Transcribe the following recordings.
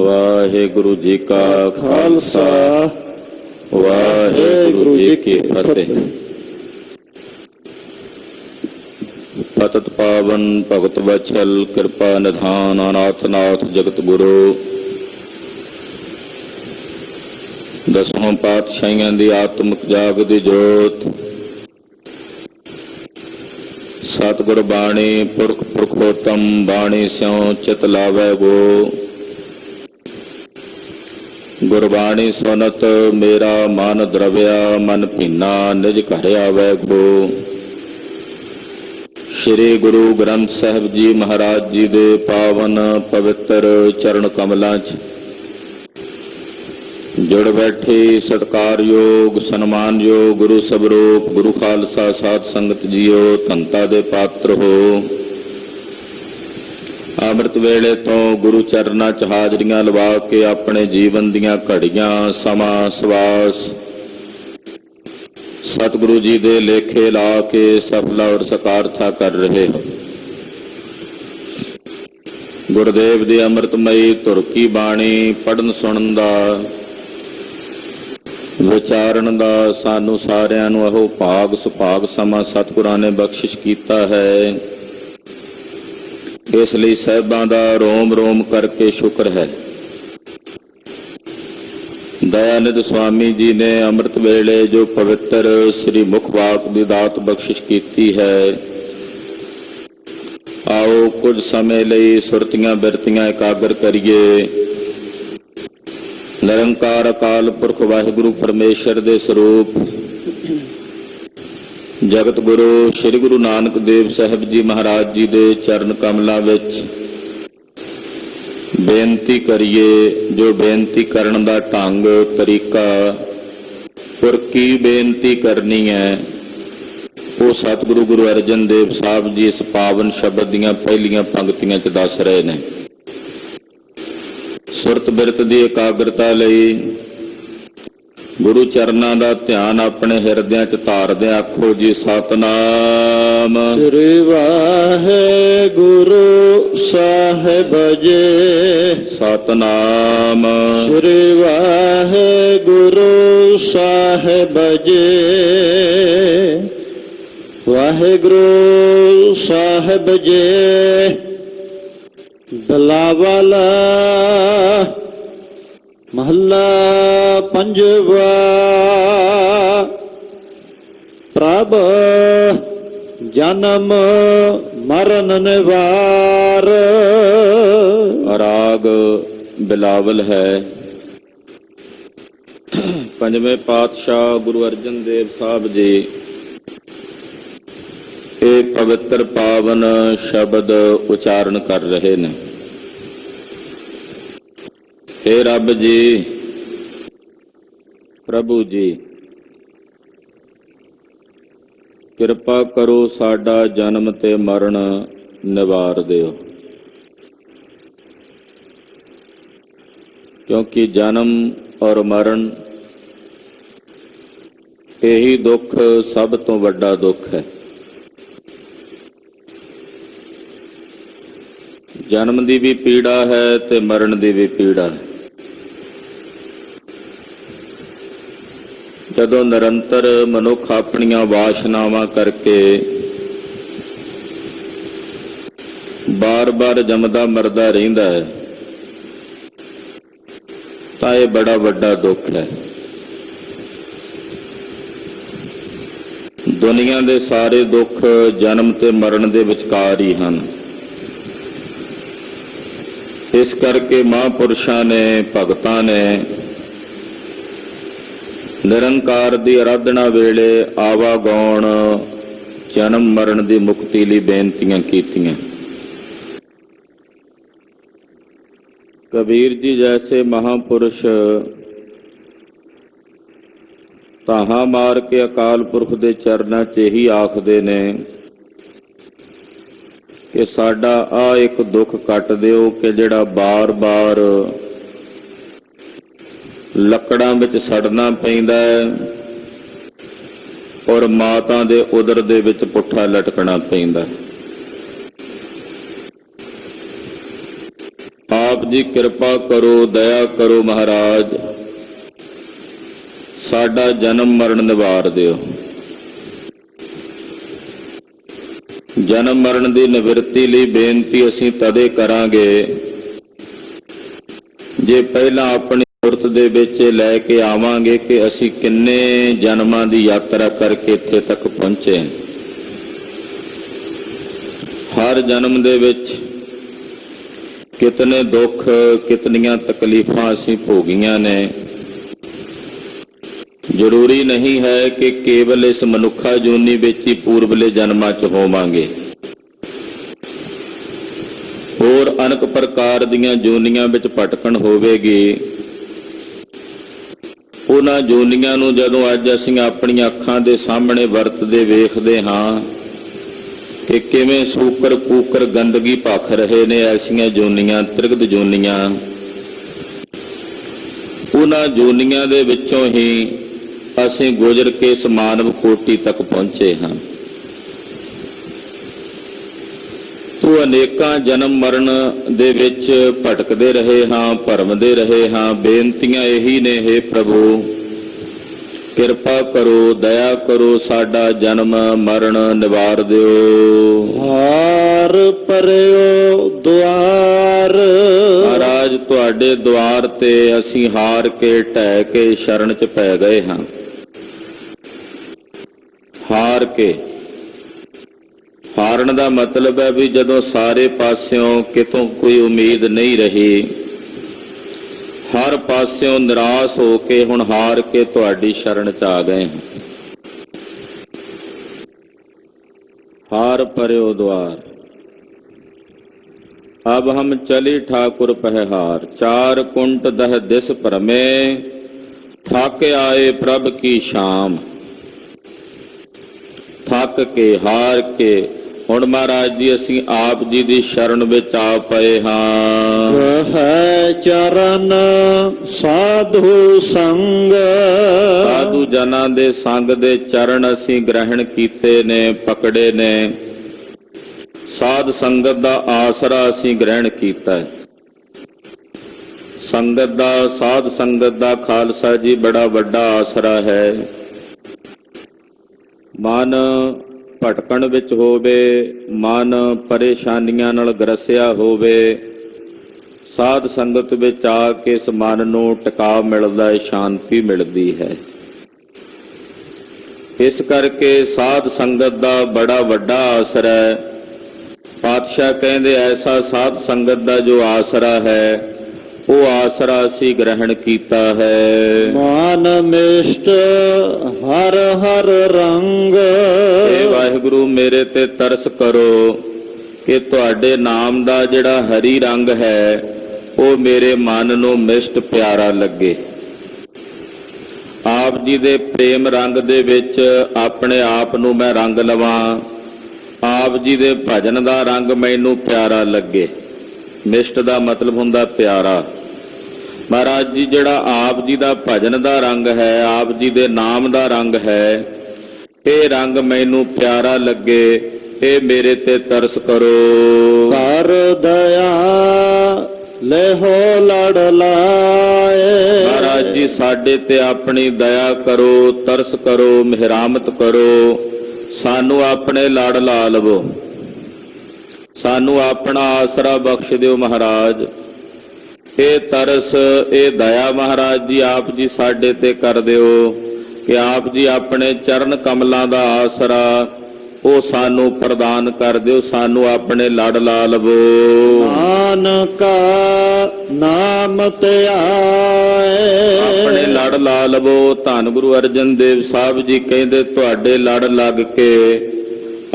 ਵਾਹਿਗੁਰੂ ਜੀ ਕਾ ਖਾਲਸਾ ਵਾਹਿਗੁਰੂ ਜੀ ਕੀ ਫਤਿਹ। ਪਤਿਤ ਪਾਵਨ ਭਗਤ ਵਚਲ ਕਿਰਪਾ ਨਿਧਾਨ ਅਨਾਥ ਨਾਥ ਜਗਤ ਗੁਰੂ। ਦਸਵਾਂ ਪਾਤਸ਼ਾਹੀਆਂ ਦੀ ਆਤਮਿਕ ਜਾਗਦੀ ਜੋਤ ਸਤਿਗੁਰ ਬਾਣੀ ਪੁਰਖ ਪੁਰਖੋਤਮ ਬਾਣੀ ਸਿਉ ਚਿਤ ਲਾਵੈ ਗੋ। ਗੁਰਬਾਣੀ ਸੁਨਤ ਮੇਰਾ ਮਨ ਦਰਵਿਆ ਮਨ ਭੀਨਾ ਨਿਜ ਘਰ ਆਵੈ ਗੋ। ਸ਼੍ਰੀ ਗੁਰੂ ਗ੍ਰੰਥ ਸਾਹਿਬ ਜੀ ਮਹਾਰਾਜ ਜੀ ਦੇ ਪਾਵਨ ਪਵਿੱਤਰ ਚਰਨ ਕਮਲਾਂ 'ਚ ਜੁੜ ਬੈਠੇ ਸਤਿਕਾਰਯੋਗ ਸਨਮਾਨਯੋਗ ਗੁਰੂ ਸਵਰੂਪ ਗੁਰੂ ਖਾਲਸਾ ਸਾਧ ਸੰਗਤ ਜੀਓ, ਧੰਤਾ ਦੇ ਪਾਤਰ ਹੋ। ਅੰਮ੍ਰਿਤ ਵੇਲੇ ਤੋਂ ਗੁਰੂ ਚਰਨਾਂ 'ਚ ਹਾਜ਼ਰੀਆਂ ਲਵਾ ਕੇ ਆਪਣੇ ਜੀਵਨ ਦੀਆਂ ਘੜੀਆਂ ਸਮਾਂ ਸਵਾਸ ਸਤਿਗੁਰੂ ਜੀ ਦੇ ਲੇਖੇ ਲਾ ਕੇ ਸਫਲਾ ਔਰ ਸਕਾਰਥਾ ਕਰ ਰਹੇ ਹੋ। ਗੁਰਦੇਵ ਦੀ ਅੰਮ੍ਰਿਤਮਈ ਧੁਰ ਕੀ ਬਾਣੀ ਪੜ੍ਹਨ ਸੁਣਨ ਦਾ ਵਿਚਾਰਨ ਦਾ ਸਾਨੂੰ ਸਾਰਿਆਂ ਨੂੰ ਇਹੋ ਭਾਗ ਸੁਭਾਗ ਸਮਾਂ ਸਤਿਗੁਰਾਂ ਨੇ ਬਖਸ਼ਿਸ਼ ਕੀਤਾ ਹੈ। ਇਸ ਲਈ ਸਾਹਿਬਾਂ ਦਾ ਰੋਮ ਰੋਮ ਕਰਕੇ ਸ਼ੁਕਰ ਹੈ। ਦਇਆਨੰਦ ਸਵਾਮੀ ਜੀ ਨੇ ਅੰਮ੍ਰਿਤ ਵੇਲੇ ਜੋ ਪਵਿੱਤਰ ਸ੍ਰੀ ਮੁਖ ਵਾਕ ਦੀ ਦਾਤ ਬਖਸ਼ਿਸ਼ ਕੀਤੀ ਹੈ, ਆਓ ਕੁਝ ਸਮੇਂ ਲਈ ਸੁਰਤੀਆਂ ਬਿਰਤੀਆਂ ਇਕਾਗਰ ਕਰੀਏ। ਨਿਰੰਕਾਰ ਅਕਾਲ ਪੁਰਖ ਵਾਹਿਗੁਰੂ ਪਰਮੇਸ਼ਰ ਦੇ ਸਰੂਪ ਜਗਤ ਗੁਰੂ ਸ੍ਰੀ ਗੁਰੂ ਨਾਨਕ ਦੇਵ ਸਾਹਿਬ ਜੀ ਮਹਾਰਾਜ ਜੀ ਦੇ ਚਰਨ ਕਮਲਾਂ ਵਿੱਚ ਬੇਨਤੀ ਕਰੀਏ। ਜੋ ਬੇਨਤੀ ਕਰਨ ਦਾ ਢੰਗ ਤਰੀਕਾ ਔਰ ਕੀ ਬੇਨਤੀ ਕਰਨੀ ਹੈ, ਉਹ ਸਤਿਗੁਰੂ ਗੁਰੂ ਅਰਜਨ ਦੇਵ ਸਾਹਿਬ ਜੀ ਇਸ ਪਾਵਨ ਸ਼ਬਦ ਦੀਆਂ ਪਹਿਲੀਆਂ ਪੰਕਤੀਆਂ 'ਚ ਦੱਸ ਰਹੇ ਨੇ। ਸੁਰਤ ਬਿਰਤ ਦੀ ਇਕਾਗਰਤਾ ਲਈ ਗੁਰੂ ਚਰਨਾਂ ਦਾ ਧਿਆਨ ਆਪਣੇ ਹਿਰਦਿਆਂ 'ਚ ਧਾਰਦੇ ਆਖੋ ਜੀ ਸਤਿਨਾਮ ਸ੍ਰੀ ਵਾਹਿਗੁਰੂ ਸਾਹਿਬ ਜੀ। ਸਤਿਨਾਮ ਸ੍ਰੀ ਵਾਹਿਗੁਰੂ ਸਾਹਿਬ ਜੀ। ਵਾਹਿਗੁਰੂ ਸਾਹਿਬ ਜੀ। ਬਿਲਾਵਲ ਮਹੱਲਾ ਪੰਜਵਾ। ਪ੍ਰਭ ਜਨਮ ਮਰਨ ਨਿਵਾਰ। ਰਾਗ ਬਿਲਾਵਲ ਹੈ। ਪੰਜਵੇਂ ਪਾਤਸ਼ਾਹ ਗੁਰੂ ਅਰਜਨ ਦੇਵ ਸਾਹਿਬ ਜੀ ਇਹ ਪਵਿੱਤਰ ਪਾਵਨ ਸ਼ਬਦ ਉਚਾਰਨ ਕਰ ਰਹੇ ਨੇ। ਹੇ ਰੱਬ ਜੀ, ਪ੍ਰਭੂ ਜੀ, ਕਿਰਪਾ ਕਰੋ ਸਾਡਾ ਜਨਮ ਤੇ ਮਰਨ ਨਿਵਾਰ ਦਿਓ, ਕਿਉਂਕਿ ਜਨਮ ਔਰ ਮਰਨ ਇਹੀ ਦੁੱਖ ਸਭ ਤੋਂ ਵੱਡਾ ਦੁੱਖ ਹੈ। ਜਨਮ ਦੀ ਵੀ ਪੀੜਾ ਹੈ ਤੇ ਮਰਨ ਦੀ ਵੀ ਪੀੜਾ ਹੈ। ਜਦੋਂ ਨਿਰੰਤਰ ਮਨੁੱਖ ਆਪਣੀਆਂ ਵਾਸ਼ਨਾਵਾਂ ਕਰਕੇ ਬਾਰ-ਬਾਰ ਜੰਮਦਾ ਮਰਦਾ ਰਹਿੰਦਾ ਹੈ ਤਾਂ ਇਹ ਬੜਾ ਵੱਡਾ ਦੁੱਖ ਹੈ। ਦੁਨੀਆ ਦੇ ਸਾਰੇ ਦੁੱਖ ਜਨਮ ਤੇ ਮਰਨ ਦੇ ਵਿਚਕਾਰ ਹੀ ਹਨ। ਇਸ ਕਰਕੇ ਮਹਾਂਪੁਰਸ਼ਾਂ ਨੇ ਭਗਤਾਂ ਨੇ ਨਿਰੰਕਾਰ ਦੀ ਅਰਾਧਨਾ ਵੇਲੇ ਆਵਾਗਾਉਣ ਜਨਮ ਮਰਨ ਦੀ ਮੁਕਤੀ ਲਈ ਬੇਨਤੀਆਂ ਕੀਤੀਆਂ। ਕਬੀਰ ਜੀ ਜੈਸੇ ਮਹਾਂਪੁਰਸ਼ ਤਾਹਾਂ ਮਾਰ ਕੇ ਅਕਾਲ ਪੁਰਖ ਦੇ ਚਰਨਾਂ 'ਚ ਇਹੀ ਆਖਦੇ ਨੇ ਕਿ ਸਾਡਾ ਆ ਇੱਕ ਦੁੱਖ ਕੱਟ ਦਿਓ ਕਿ ਜਿਹੜਾ ਬਾਰ-ਬਾਰ ਲੱਕੜਾਂ ਵਿੱਚ ਸੜਨਾ ਪੈਂਦਾ ਹੈ ਔਰ ਮਾਤਾ ਦੇ ਉਦਰ ਦੇ ਵਿੱਚ ਪੁੱਠਾ ਲਟਕਣਾ ਪੈਂਦਾ। ਆਪ ਜੀ ਕਿਰਪਾ ਕਰੋ, ਦਇਆ ਕਰੋ ਮਹਾਰਾਜ, ਸਾਡਾ ਜਨਮ ਮਰਨ ਨਿਵਾਰ ਦਿਓ। ਜਨਮ ਮਰਨ ਦੀ ਨਿਵਰਤੀ ਲਈ ਬੇਨਤੀ ਅਸੀਂ ਤਦੇ ਕਰਾਂਗੇ ਜੇ ਪਹਿਲਾਂ ਆਪਣੀ ਸੁਰਤ ਦੇ ਵਿੱਚ ਲੈ ਕੇ ਆਵਾਂਗੇ ਕਿ ਅਸੀਂ ਕਿੰਨੇ ਜਨਮਾਂ ਦੀ ਯਾਤਰਾ ਕਰਕੇ ਇੱਥੇ ਤੱਕ ਪਹੁੰਚੇ। ਹਰ ਜਨਮ ਦੇ ਵਿੱਚ ਕਿਤਨੇ ਦੁੱਖ, ਕਿਤਨੀਆਂ ਤਕਲੀਫਾਂ ਅਸੀਂ ਭੋਗੀਆਂ ਨੇ। ਜ਼ਰੂਰੀ ਨਹੀਂ ਹੈ ਕਿ ਕੇਵਲ ਇਸ ਮਨੁੱਖਾ ਜੂਨੀ ਵਿੱਚ ਹੀ ਪੂਰਬਲੇ ਜਨਮਾਂ 'ਚ ਹੋਵਾਂਗੇ। ਹੋਰ ਅਨੇਕ ਪ੍ਰਕਾਰ ਦੀਆਂ ਜੂਨੀਆਂ ਵਿੱਚ ਭਟਕਣ ਹੋਵੇਗੀ। ਉਹਨਾਂ ਜੂਨੀਆਂ ਨੂੰ ਜਦੋਂ ਅੱਜ ਅਸੀਂ ਆਪਣੀਆਂ ਅੱਖਾਂ ਦੇ ਸਾਹਮਣੇ ਵਰਤਦੇ ਵੇਖਦੇ ਹਾਂ ਕਿ ਕਿਵੇਂ ਸੂਕਰ ਕੂਕਰ ਗੰਦਗੀ ਭਖ ਰਹੇ ਨੇ, ਐਸੀਆਂ ਜੂਨੀਆਂ, ਤ੍ਰਿਗਦ ਜੂਨੀਆਂ, ਉਹਨਾਂ ਜੂਨੀਆਂ ਦੇ ਵਿੱਚੋਂ ਹੀ ਅਸੀਂ ਗੁਜ਼ਰ ਕੇ ਇਸ ਮਾਨਵ ਕੋਟੀ ਤੱਕ ਪਹੁੰਚੇ ਹਾਂ। ਤੋ ਅਨੇਕਾਂ ਜਨਮ ਮਰਨ ਦੇ ਵਿੱਚ ਭਟਕਦੇ ਰਹੇ ਹਾਂ, ਭਰਮਦੇ ਰਹੇ ਹਾਂ। ਬੇਨਤੀਆਂ ਇਹੀ ਨੇ, ਹੇ ਪ੍ਰਭੂ ਕਿਰਪਾ ਕਰੋ, ਦਇਆ ਕਰੋ, ਸਾਡਾ ਜਨਮ ਮਰਨ ਨਿਵਾਰ ਦਿਓ। ਹਾਰ ਪਰਿਓ ਦੁਆਰ। ਮਹਾਰਾਜ ਤੁਹਾਡੇ ਦੁਆਰ ਤੇ ਅਸੀਂ ਹਾਰ ਕੇ, ਢਹਿ ਕੇ ਸ਼ਰਨ 'ਚ ਪੈ ਗਏ ਹਾਂ। ਹਾਰ ਕੇ, ਹਾਰਨ ਦਾ ਮਤਲਬ ਹੈ ਵੀ ਜਦੋਂ ਸਾਰੇ ਪਾਸਿਓਂ ਕਿਤੋਂ ਕੋਈ ਉਮੀਦ ਨਹੀਂ ਰਹੀ, ਹਰ ਪਾਸਿਓਂ ਨਿਰਾਸ਼ ਹੋ ਕੇ ਹੁਣ ਹਾਰ ਕੇ ਤੁਹਾਡੀ ਸ਼ਰਨ 'ਚ ਆ ਗਏ ਹਾਂ। हार पर्यो द्वार, अब हम चली ठाकुर पहहार। चार कुंट दह दिस भ्रमे, थक आए प्रभ की शाम। थक के हार के ਹੁਣ ਮਹਾਰਾਜ ਜੀ ਅਸੀਂ ਆਪ ਜੀ ਦੀ ਸ਼ਰਨ ਵਿੱਚ ਆ ਪਏ ਹਾਂ। ਵਹਿ ਚਰਨ ਸਾਧੂ ਸੰਗ, ਸਾਧੂ ਜਨਾਂ ਦੇ ਸੰਗ ਦੇ ਚਰਨ ਅਸੀਂ ਗ੍ਰਹਿਣ ਕੀਤੇ ਨੇ, ਪਕੜੇ ਨੇ। ਸਾਧ ਸੰਗਤ ਦਾ ਆਸਰਾ ਅਸੀਂ ਗ੍ਰਹਿਣ ਕੀਤਾ ਹੈ। ਸੰਗਤ ਦਾ, ਸਾਧ ਸੰਗਤ ਦਾ ਖਾਲਸਾ ਜੀ ਬੜਾ ਵੱਡਾ ਆਸਰਾ ਹੈ। ਮਨ ਭਟਕਣ ਵਿੱਚ ਹੋਵੇ, ਮਨ ਪਰੇਸ਼ਾਨੀਆਂ ਨਾਲ ਗਰਸਿਆ ਹੋਵੇ, ਸਾਧ ਸੰਗਤ ਵਿੱਚ ਆ ਕੇ ਇਸ ਮਨ ਨੂੰ ਟਿਕਾ ਮਿਲਦਾ ਹੈ, ਸ਼ਾਂਤੀ ਮਿਲਦੀ ਹੈ। ਇਸ ਕਰਕੇ ਸਾਧ ਸੰਗਤ ਦਾ ਬੜਾ ਵੱਡਾ ਆਸਰਾ ਹੈ। ਪਾਤਸ਼ਾਹ ਕਹਿੰਦੇ ਐਸਾ ਸਾਧ ਸੰਗਤ ਦਾ ਜੋ ਆਸਰਾ ਹੈ, ਉਹ ਆਸਰਾ ਅਸੀਂ ਗ੍ਰਹਿਣ ਕੀਤਾ ਹੈ। ਮਾਨ ਮਿਸ਼ਟ ਹਰ ਹਰ ਰੰਗ, ਏ ਵਾਹਿਗੁਰੂ ਮੇਰੇ ਤੇ ਤਰਸ ਕਰੋ ਕਿ ਤੁਹਾਡੇ ਨਾਮ ਦਾ ਜਿਹੜਾ ਹਰੀ ਰੰਗ ਹੈ ਉਹ ਮੇਰੇ ਮਨ ਨੂੰ ਮਿਸ਼ਟ ਪਿਆਰਾ ਲੱਗੇ। ਆਪ ਜੀ ਦੇ ਪ੍ਰੇਮ ਰੰਗ ਦੇ ਵਿੱਚ ਆਪਣੇ ਆਪ ਨੂੰ ਮੈਂ ਰੰਗ ਲਵਾਂ। ਆਪ ਜੀ ਦੇ ਭਜਨ ਦਾ ਰੰਗ ਮੈਨੂੰ ਪਿਆਰਾ ਲੱਗੇ। ਮਿਸ਼ਟ ਦਾ ਮਤਲਬ ਹੁੰਦਾ ਪਿਆਰਾ। ਮਹਾਰਾਜ ਜੀ ਜਿਹੜਾ ਆਪ ਜੀ ਦਾ ਭਜਨ ਦਾ ਰੰਗ ਹੈ, ਆਪ ਜੀ ਦੇ ਨਾਮ ਦਾ ਰੰਗ ਹੈ, ਇਹ ਰੰਗ ਮੈਨੂੰ ਪਿਆਰਾ ਲੱਗੇ। ਇਹ ਮੇਰੇ ਤੇ ਤਰਸ ਕਰੋ। ਕਰ ਦਇਆ ਲੈਹੋ ਲੜ ਲਾਏ। ਮਹਾਰਾਜ ਜੀ ਸਾਡੇ ਤੇ ਆਪਣੀ ਦਇਆ ਕਰੋ, ਤਰਸ ਕਰੋ, ਮਿਹਰਾਮਤ ਕਰੋ। ਸਾਨੂੰ ਆਪਣੇ ਲੜ ਲਾ ਲਵੋ, ਸਾਨੂੰ ਆਪਣਾ ਆਸਰਾ ਬਖਸ਼ ਦਿਓ ਮਹਾਰਾਜ। ਇਹ ਤਰਸ, ਇਹ ਦਇਆ ਮਹਾਰਾਜ ਜੀ ਆਪ ਜੀ ਸਾਡੇ ਤੇ ਕਰ ਦਿਓ ਕਿ ਆਪ ਜੀ ਆਪਣੇ ਚਰਨ ਕਮਲਾਂ ਦਾ ਆਸਰਾ ਉਹ ਸਾਨੂੰ ਪ੍ਰਦਾਨ ਕਰ ਦਿਓ। ਸਾਨੂੰ ਆਪਣੇ ਲੜ ਲਾ ਲਵੋ। ਨਾਨਕਾ ਨਾਮ ਧਿਆਏ, ਆਪਣੇ ਲੜ ਲਾ ਲਵੋ। ਧੰਨ ਗੁਰੂ ਅਰਜਨ ਦੇਵ ਸਾਹਿਬ ਜੀ ਕਹਿੰਦੇ ਤੁਹਾਡੇ ਲੜ ਲੱਗ ਕੇ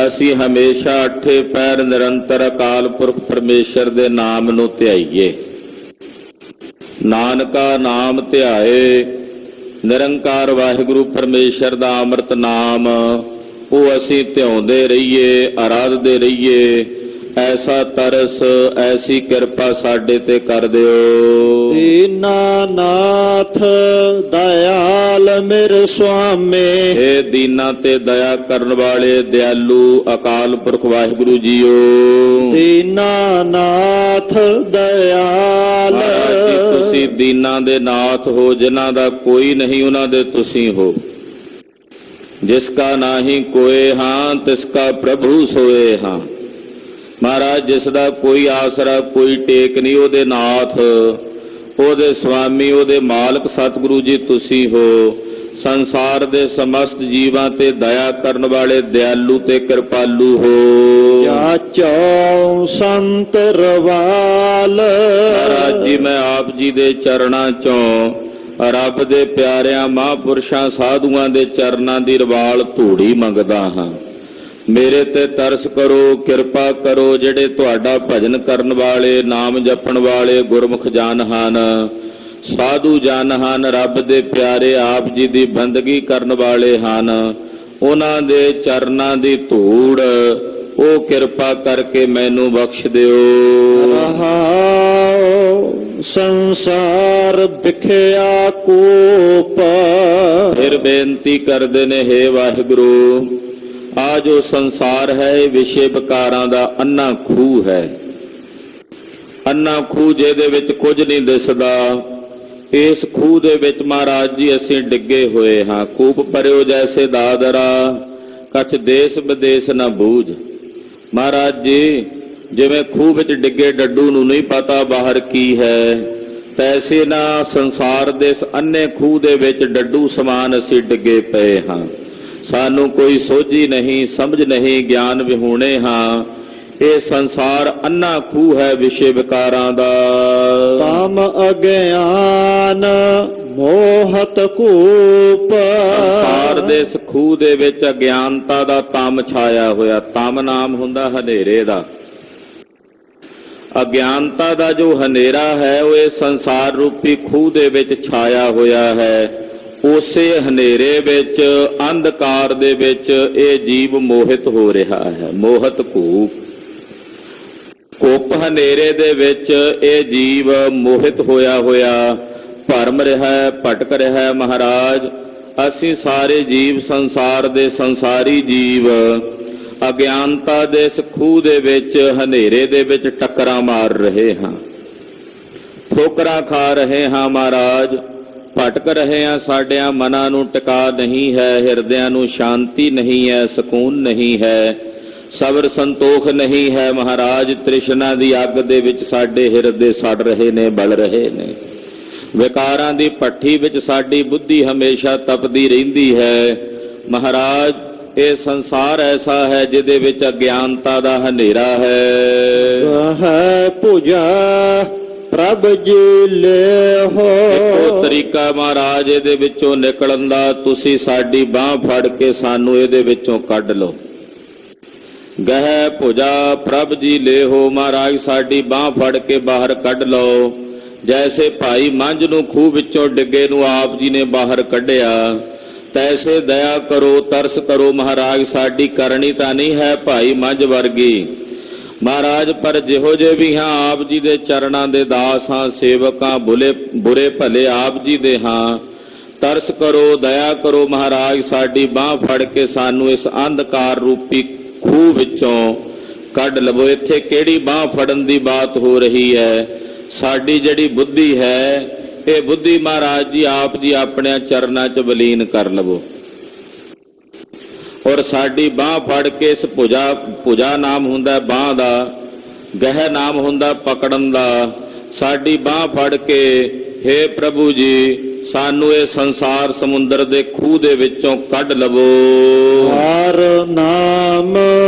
ਅਸੀਂ ਹਮੇਸ਼ਾ ਅੱਠੇ ਪੈਰ ਨਿਰੰਤਰ ਅਕਾਲ ਪੁਰਖ ਪਰਮੇਸ਼ਰ ਦੇ ਨਾਮ ਨੂੰ ਧਿਆਈਏ। ਨਾਨਕਾ ਨਾਮ ਧਿਆਏ, ਨਿਰੰਕਾਰ ਵਾਹਿਗੁਰੂ ਪਰਮੇਸ਼ਰ ਦਾ ਅੰਮ੍ਰਿਤ ਨਾਮ ਉਹ ਅਸੀਂ ਧਿਆਉਂਦੇ ਰਹੀਏ, ਆਰਾਧਦੇ ਰਹੀਏ। ਐਸਾ ਤਰਸ, ਐਸੀ ਕਿਰਪਾ ਸਾਡੇ ਤੇ ਕਰ ਦਿਓ। ਦੀਨਾਨਾਥ ਦਇਆਲ ਮੇਰੇ ਸੁਆਮੀ। ਹੇ ਦੀਨਾਂ ਤੇ ਦਇਆ ਕਰਨ ਵਾਲੇ ਦਿਆਲੂ ਅਕਾਲ ਪੁਰਖ ਵਾਹਿਗੁਰੂ ਜੀਓ। ਦੀਨਾਨਾਥ ਦਇਆਲ। ਮਹਾਰਾਜ ਜੀ ਤੁਸੀਂ ਦੀਨਾਂ ਦੇ ਨਾਥ ਹੋ, ਜਿਨ੍ਹਾਂ ਦਾ ਕੋਈ ਨਹੀਂ ਉਹਨਾਂ ਦੇ ਤੁਸੀਂ ਹੋ। ਜਿਸ ਕਾ ਨਾਹੀ ਕੋਏ ਹਾਂ ਤਿਸ ਕਾ ਪ੍ਰਭੂ ਸੋਏ ਹਾਂ। ਮਹਾਰਾਜ ਜਿਸ ਦਾ ਕੋਈ ਆਸਰਾ ਕੋਈ ਟੇਕ ਨਹੀਂ, ਉਹਦੇ ਨਾਥ, ਉਹਦੇ ਸੁਆਮੀ, ਉਹਦੇ ਮਾਲਕ ਸਤਿਗੁਰੂ ਜੀ ਤੁਸੀਂ ਹੋ। ਸੰਸਾਰ ਦੇ ਸਮਸਤ ਜੀਵਾਂ ਤੇ ਦਇਆ ਕਰਨ ਵਾਲੇ ਦਿਆਲੂ ਤੇ ਕਿਰਪਾਲੂ ਹੋ। ਜਾਚੋ ਸੰਤ ਰਵਾਲ। ਮਹਾਰਾਜ ਜੀ ਮੈਂ ਆਪ ਜੀ ਦੇ ਚਰਨਾਂ ਚੋਂ ਰੱਬ ਦੇ ਪਿਆਰਿਆਂ ਮਹਾਂਪੁਰਸ਼ਾਂ ਸਾਧੂਆਂ ਦੇ ਚਰਨਾਂ ਦੀ ਰਵਾਲ ਧੂੜੀ ਮੰਗਦਾ ਹਾਂ। ਮੇਰੇ ਤੇ ਤਰਸ ਕਰੋ, ਕਿਰਪਾ ਕਰੋ। ਜਿਹੜੇ ਤੁਹਾਡਾ ਭਜਨ ਕਰਨ ਵਾਲੇ, ਨਾਮ ਜਪਣ ਵਾਲੇ ਗੁਰਮੁਖ ਜਨ ਹਨ, ਸਾਧੂ ਜਨ ਹਨ, ਰੱਬ ਦੇ ਪਿਆਰੇ ਆਪ ਜੀ ਦੀ ਬੰਦਗੀ ਕਰਨ ਵਾਲੇ ਹਨ, ਉਹਨਾਂ ਦੇ ਚਰਨਾਂ ਦੀ ਧੂੜ ਉਹ ਕਿਰਪਾ ਕਰਕੇ ਮੈਨੂੰ ਬਖਸ਼ ਦਿਓ। ਰਹਾਉ ਸੰਸਾਰ ਵਿਖਿਆ ਕੂਪ। ਫਿਰ ਬੇਨਤੀ ਕਰਦੇ ਨੇ, ਹੇ ਵਾਹਿਗੁਰੂ, ਆ ਜੋ ਸੰਸਾਰ ਹੈ ਇਹ ਵਿਸ਼ੇ ਵਿਕਾਰਾਂ ਦਾ ਅੰਨਾ ਖੂਹ ਹੈ। ਅੰਨਾ ਖੂਹ ਜਿਹਦੇ ਵਿੱਚ ਕੁਝ ਨਹੀਂ ਦਿਸਦਾ, ਇਸ ਖੂਹ ਦੇ ਵਿੱਚ ਮਹਾਰਾਜ ਜੀ ਅਸੀਂ ਡਿੱਗੇ ਹੋਏ ਹਾਂ। ਕੂਪ ਭਰਿਓ ਜੈਸੇ ਦਾਦਰਾ, ਕਛ ਦੇਸ ਵਿਦੇਸ ਨਾ ਬੂਝ। ਮਹਾਰਾਜ ਜੀ ਜਿਵੇਂ ਖੂਹ ਵਿੱਚ ਡਿੱਗੇ ਡੱਡੂ ਨੂੰ ਨਹੀਂ ਪਤਾ ਬਾਹਰ ਕੀ ਹੈ, ਤੈਸੇ ਨਾ ਸੰਸਾਰ ਦੇ ਇਸ ਅੰਨੇ ਖੂਹ ਦੇ ਵਿੱਚ ਡੱਡੂ ਸਮਾਨ ਅਸੀਂ ਡਿੱਗੇ ਪਏ ਹਾਂ। ਸਾਨੂੰ ਕੋਈ ਸੋਝੀ ਨਹੀਂ, ਸਮਝ ਨਹੀਂ, ਗਿਆਨ ਵਿਹੂਣੇ ਹਾਂ। ਇਹ ਸੰਸਾਰ ਅੰਨਾ ਖੂਹ ਹੈ ਵਿਸ਼ੇ ਵਿਕਾਰਾਂ ਦਾ। ਤਮ ਅਗਿਆਨ ਮੋਹਤ ਕੂਪ। ਸੰਸਾਰ ਦੇ ਇਸ ਖੂਹ ਦੇ ਵਿੱਚ ਅਗਿਆਨਤਾ ਦਾ ਤਮ ਛਾਇਆ ਹੋਇਆ। ਤਮ ਨਾਮ ਹੁੰਦਾ ਹਨੇਰੇ ਦਾ। ਅਗਿਆਨਤਾ ਦਾ ਜੋ ਹਨੇਰਾ ਹੈ ਉਹ ਇਹ ਸੰਸਾਰ ਰੂਪੀ ਖੂਹ ਦੇ ਵਿੱਚ ਛਾਇਆ ਹੋਇਆ ਹੈ। ਉਸੇ ਹਨੇਰੇ ਵਿੱਚ, ਅੰਧਕਾਰ ਦੇ ਵਿੱਚ ਇਹ ਜੀਵ ਮੋਹਿਤ ਹੋ ਰਿਹਾ ਹੈ। ਮੋਹਤ ਕੂਪ, ਕੂਪ ਹਨੇਰੇ ਦੇ ਵਿੱਚ ਇਹ ਜੀਵ ਮੋਹਿਤ ਹੋਇਆ ਭਰਮ ਰਿਹਾ ਹੈ, ਭਟਕ ਰਿਹਾ ਹੈ। ਮਹਾਰਾਜ ਅਸੀਂ ਸਾਰੇ ਜੀਵ ਸੰਸਾਰ ਦੇ ਸੰਸਾਰੀ ਜੀਵ ਅਗਿਆਨਤਾ ਦੇ ਇਸ ਖੂਹ ਦੇ ਵਿੱਚ, ਹਨੇਰੇ ਦੇ ਵਿੱਚ ਟੱਕਰਾਂ ਮਾਰ ਰਹੇ ਹਾਂ, ਠੋਕਰਾਂ ਖਾ ਰਹੇ ਹਾਂ। ਮਹਾਰਾਜ ਭਟਕ ਰਹੇ ਹਾਂ, ਸਾਡਿਆਂ ਮਨਾਂ ਨੂੰ ਟਿਕਾ ਨਹੀਂ ਹੈ, ਹਿਰਦਿਆਂ ਨੂੰ ਸ਼ਾਂਤੀ ਨਹੀਂ ਹੈ, ਸਕੂਨ ਨਹੀਂ ਹੈ, ਸਬਰ ਸੰਤੋਖ ਨਹੀਂ ਹੈ। ਮਹਾਰਾਜ ਤ੍ਰਿਸ਼ਨਾ ਦੀ ਅੱਗ ਦੇ ਵਿੱਚ ਸਾਡੇ ਹਿਰਦੇ ਸੜ ਰਹੇ ਨੇ, ਬਲ ਰਹੇ ਨੇ। ਵਿਕਾਰਾਂ ਦੀ ਭੱਠੀ ਵਿੱਚ ਸਾਡੀ ਬੁੱਧੀ ਹਮੇਸ਼ਾ ਤਪਦੀ ਰਹਿੰਦੀ ਹੈ। ਮਹਾਰਾਜ ਇਹ ਸੰਸਾਰ ਐਸਾ ਹੈ ਜਿਹਦੇ ਵਿੱਚ ਅਗਿਆਨਤਾ ਦਾ ਹਨੇਰਾ ਹੈ। ਹੈ ਭੁਜਾ ਪ੍ਰਭ ਜੀ ਲਿਓ। ਇੱਕੋ ਤਰੀਕਾ ਮਹਾਰਾਜ ਇਹਦੇ ਵਿੱਚੋਂ ਨਿਕਲਣ ਦਾ, ਤੁਸੀਂ ਸਾਡੀ ਬਾਹ ਫੜ ਕੇ ਸਾਨੂੰ ਇਹਦੇ ਵਿੱਚੋਂ ਕੱਢ ਲਓ। ਗਹਿ ਭੁਜਾ ਪ੍ਰਭ ਜੀ ਲਿਓ। ਮਹਾਰਾਜ ਸਾਡੀ ਬਾਹ ਫੜ ਕੇ ਬਾਹਰ ਕੱਢ ਲਓ। ਜੈਸੇ ਭਾਈ ਮੰਝ ਨੂੰ ਖੂਹ ਵਿੱਚੋਂ ਡਿੱਗੇ ਨੂੰ ਆਪ ਜੀ ਨੇ ਬਾਹਰ ਕੱਢਿਆ, ਤੈਸੇ ਦਇਆ ਕਰੋ, ਤਰਸ ਕਰੋ। ਮਹਾਰਾਜ ਸਾਡੀ ਕਰਨੀ ਤਾਂ ਨਹੀਂ ਹੈ ਭਾਈ ਮੰਝ ਵਰਗੀ ਮਹਾਰਾਜ, ਪਰ ਜਿਹੋ ਜੇ ਵੀ ਹਾਂ ਆਪ ਜੀ ਦੇ ਚਰਨਾਂ ਦੇ ਦਾਸ ਹਾਂ, ਸੇਵਕ ਹਾਂ, ਬੁਰੇ ਭਲੇ ਆਪ ਜੀ ਦੇ ਹਾਂ। ਤਰਸ ਕਰੋ, ਦਇਆ ਕਰੋ। ਮਹਾਰਾਜ ਸਾਡੀ ਬਾਹ ਫੜ ਕੇ ਸਾਨੂੰ ਇਸ ਅੰਧਕਾਰ ਰੂਪੀ ਖੂਹ ਵਿੱਚੋਂ ਕੱਢ ਲਵੋ। ਇੱਥੇ ਕਿਹੜੀ ਬਾਹ ਫੜਨ ਦੀ ਬਾਤ ਹੋ ਰਹੀ ਹੈ? ਸਾਡੀ ਜਿਹੜੀ ਬੁੱਧੀ ਹੈ, ਇਹ ਬੁੱਧੀ ਮਹਾਰਾਜ ਜੀ ਆਪ ਜੀ ਆਪਣੇ ਚਰਨਾਂ 'ਚ ਵਿਲੀਨ ਕਰ ਲਵੋ। ਔਰ ਸਾਡੀ ਬਾਹ ਫੜ ਕੇ ਇਸ ਭੁਜਾ ਨਾਮ ਹੁੰਦਾ ਬਾਹ ਦਾ, ਗਹਿ ਨਾਮ ਹੁੰਦਾ ਪਕੜਨ ਦਾ। ਸਾਡੀ ਬਾਹ ਫੜ ਕੇ ਹੇ ਪ੍ਰਭੂ ਜੀ ਸਾਨੂੰ ਇਹ ਸੰਸਾਰ ਸਮੁੰਦਰ ਦੇ ਖੂਹ ਦੇ ਵਿੱਚੋਂ ਕੱਢ ਲਵੋ। ਹਰ ਨਾਮ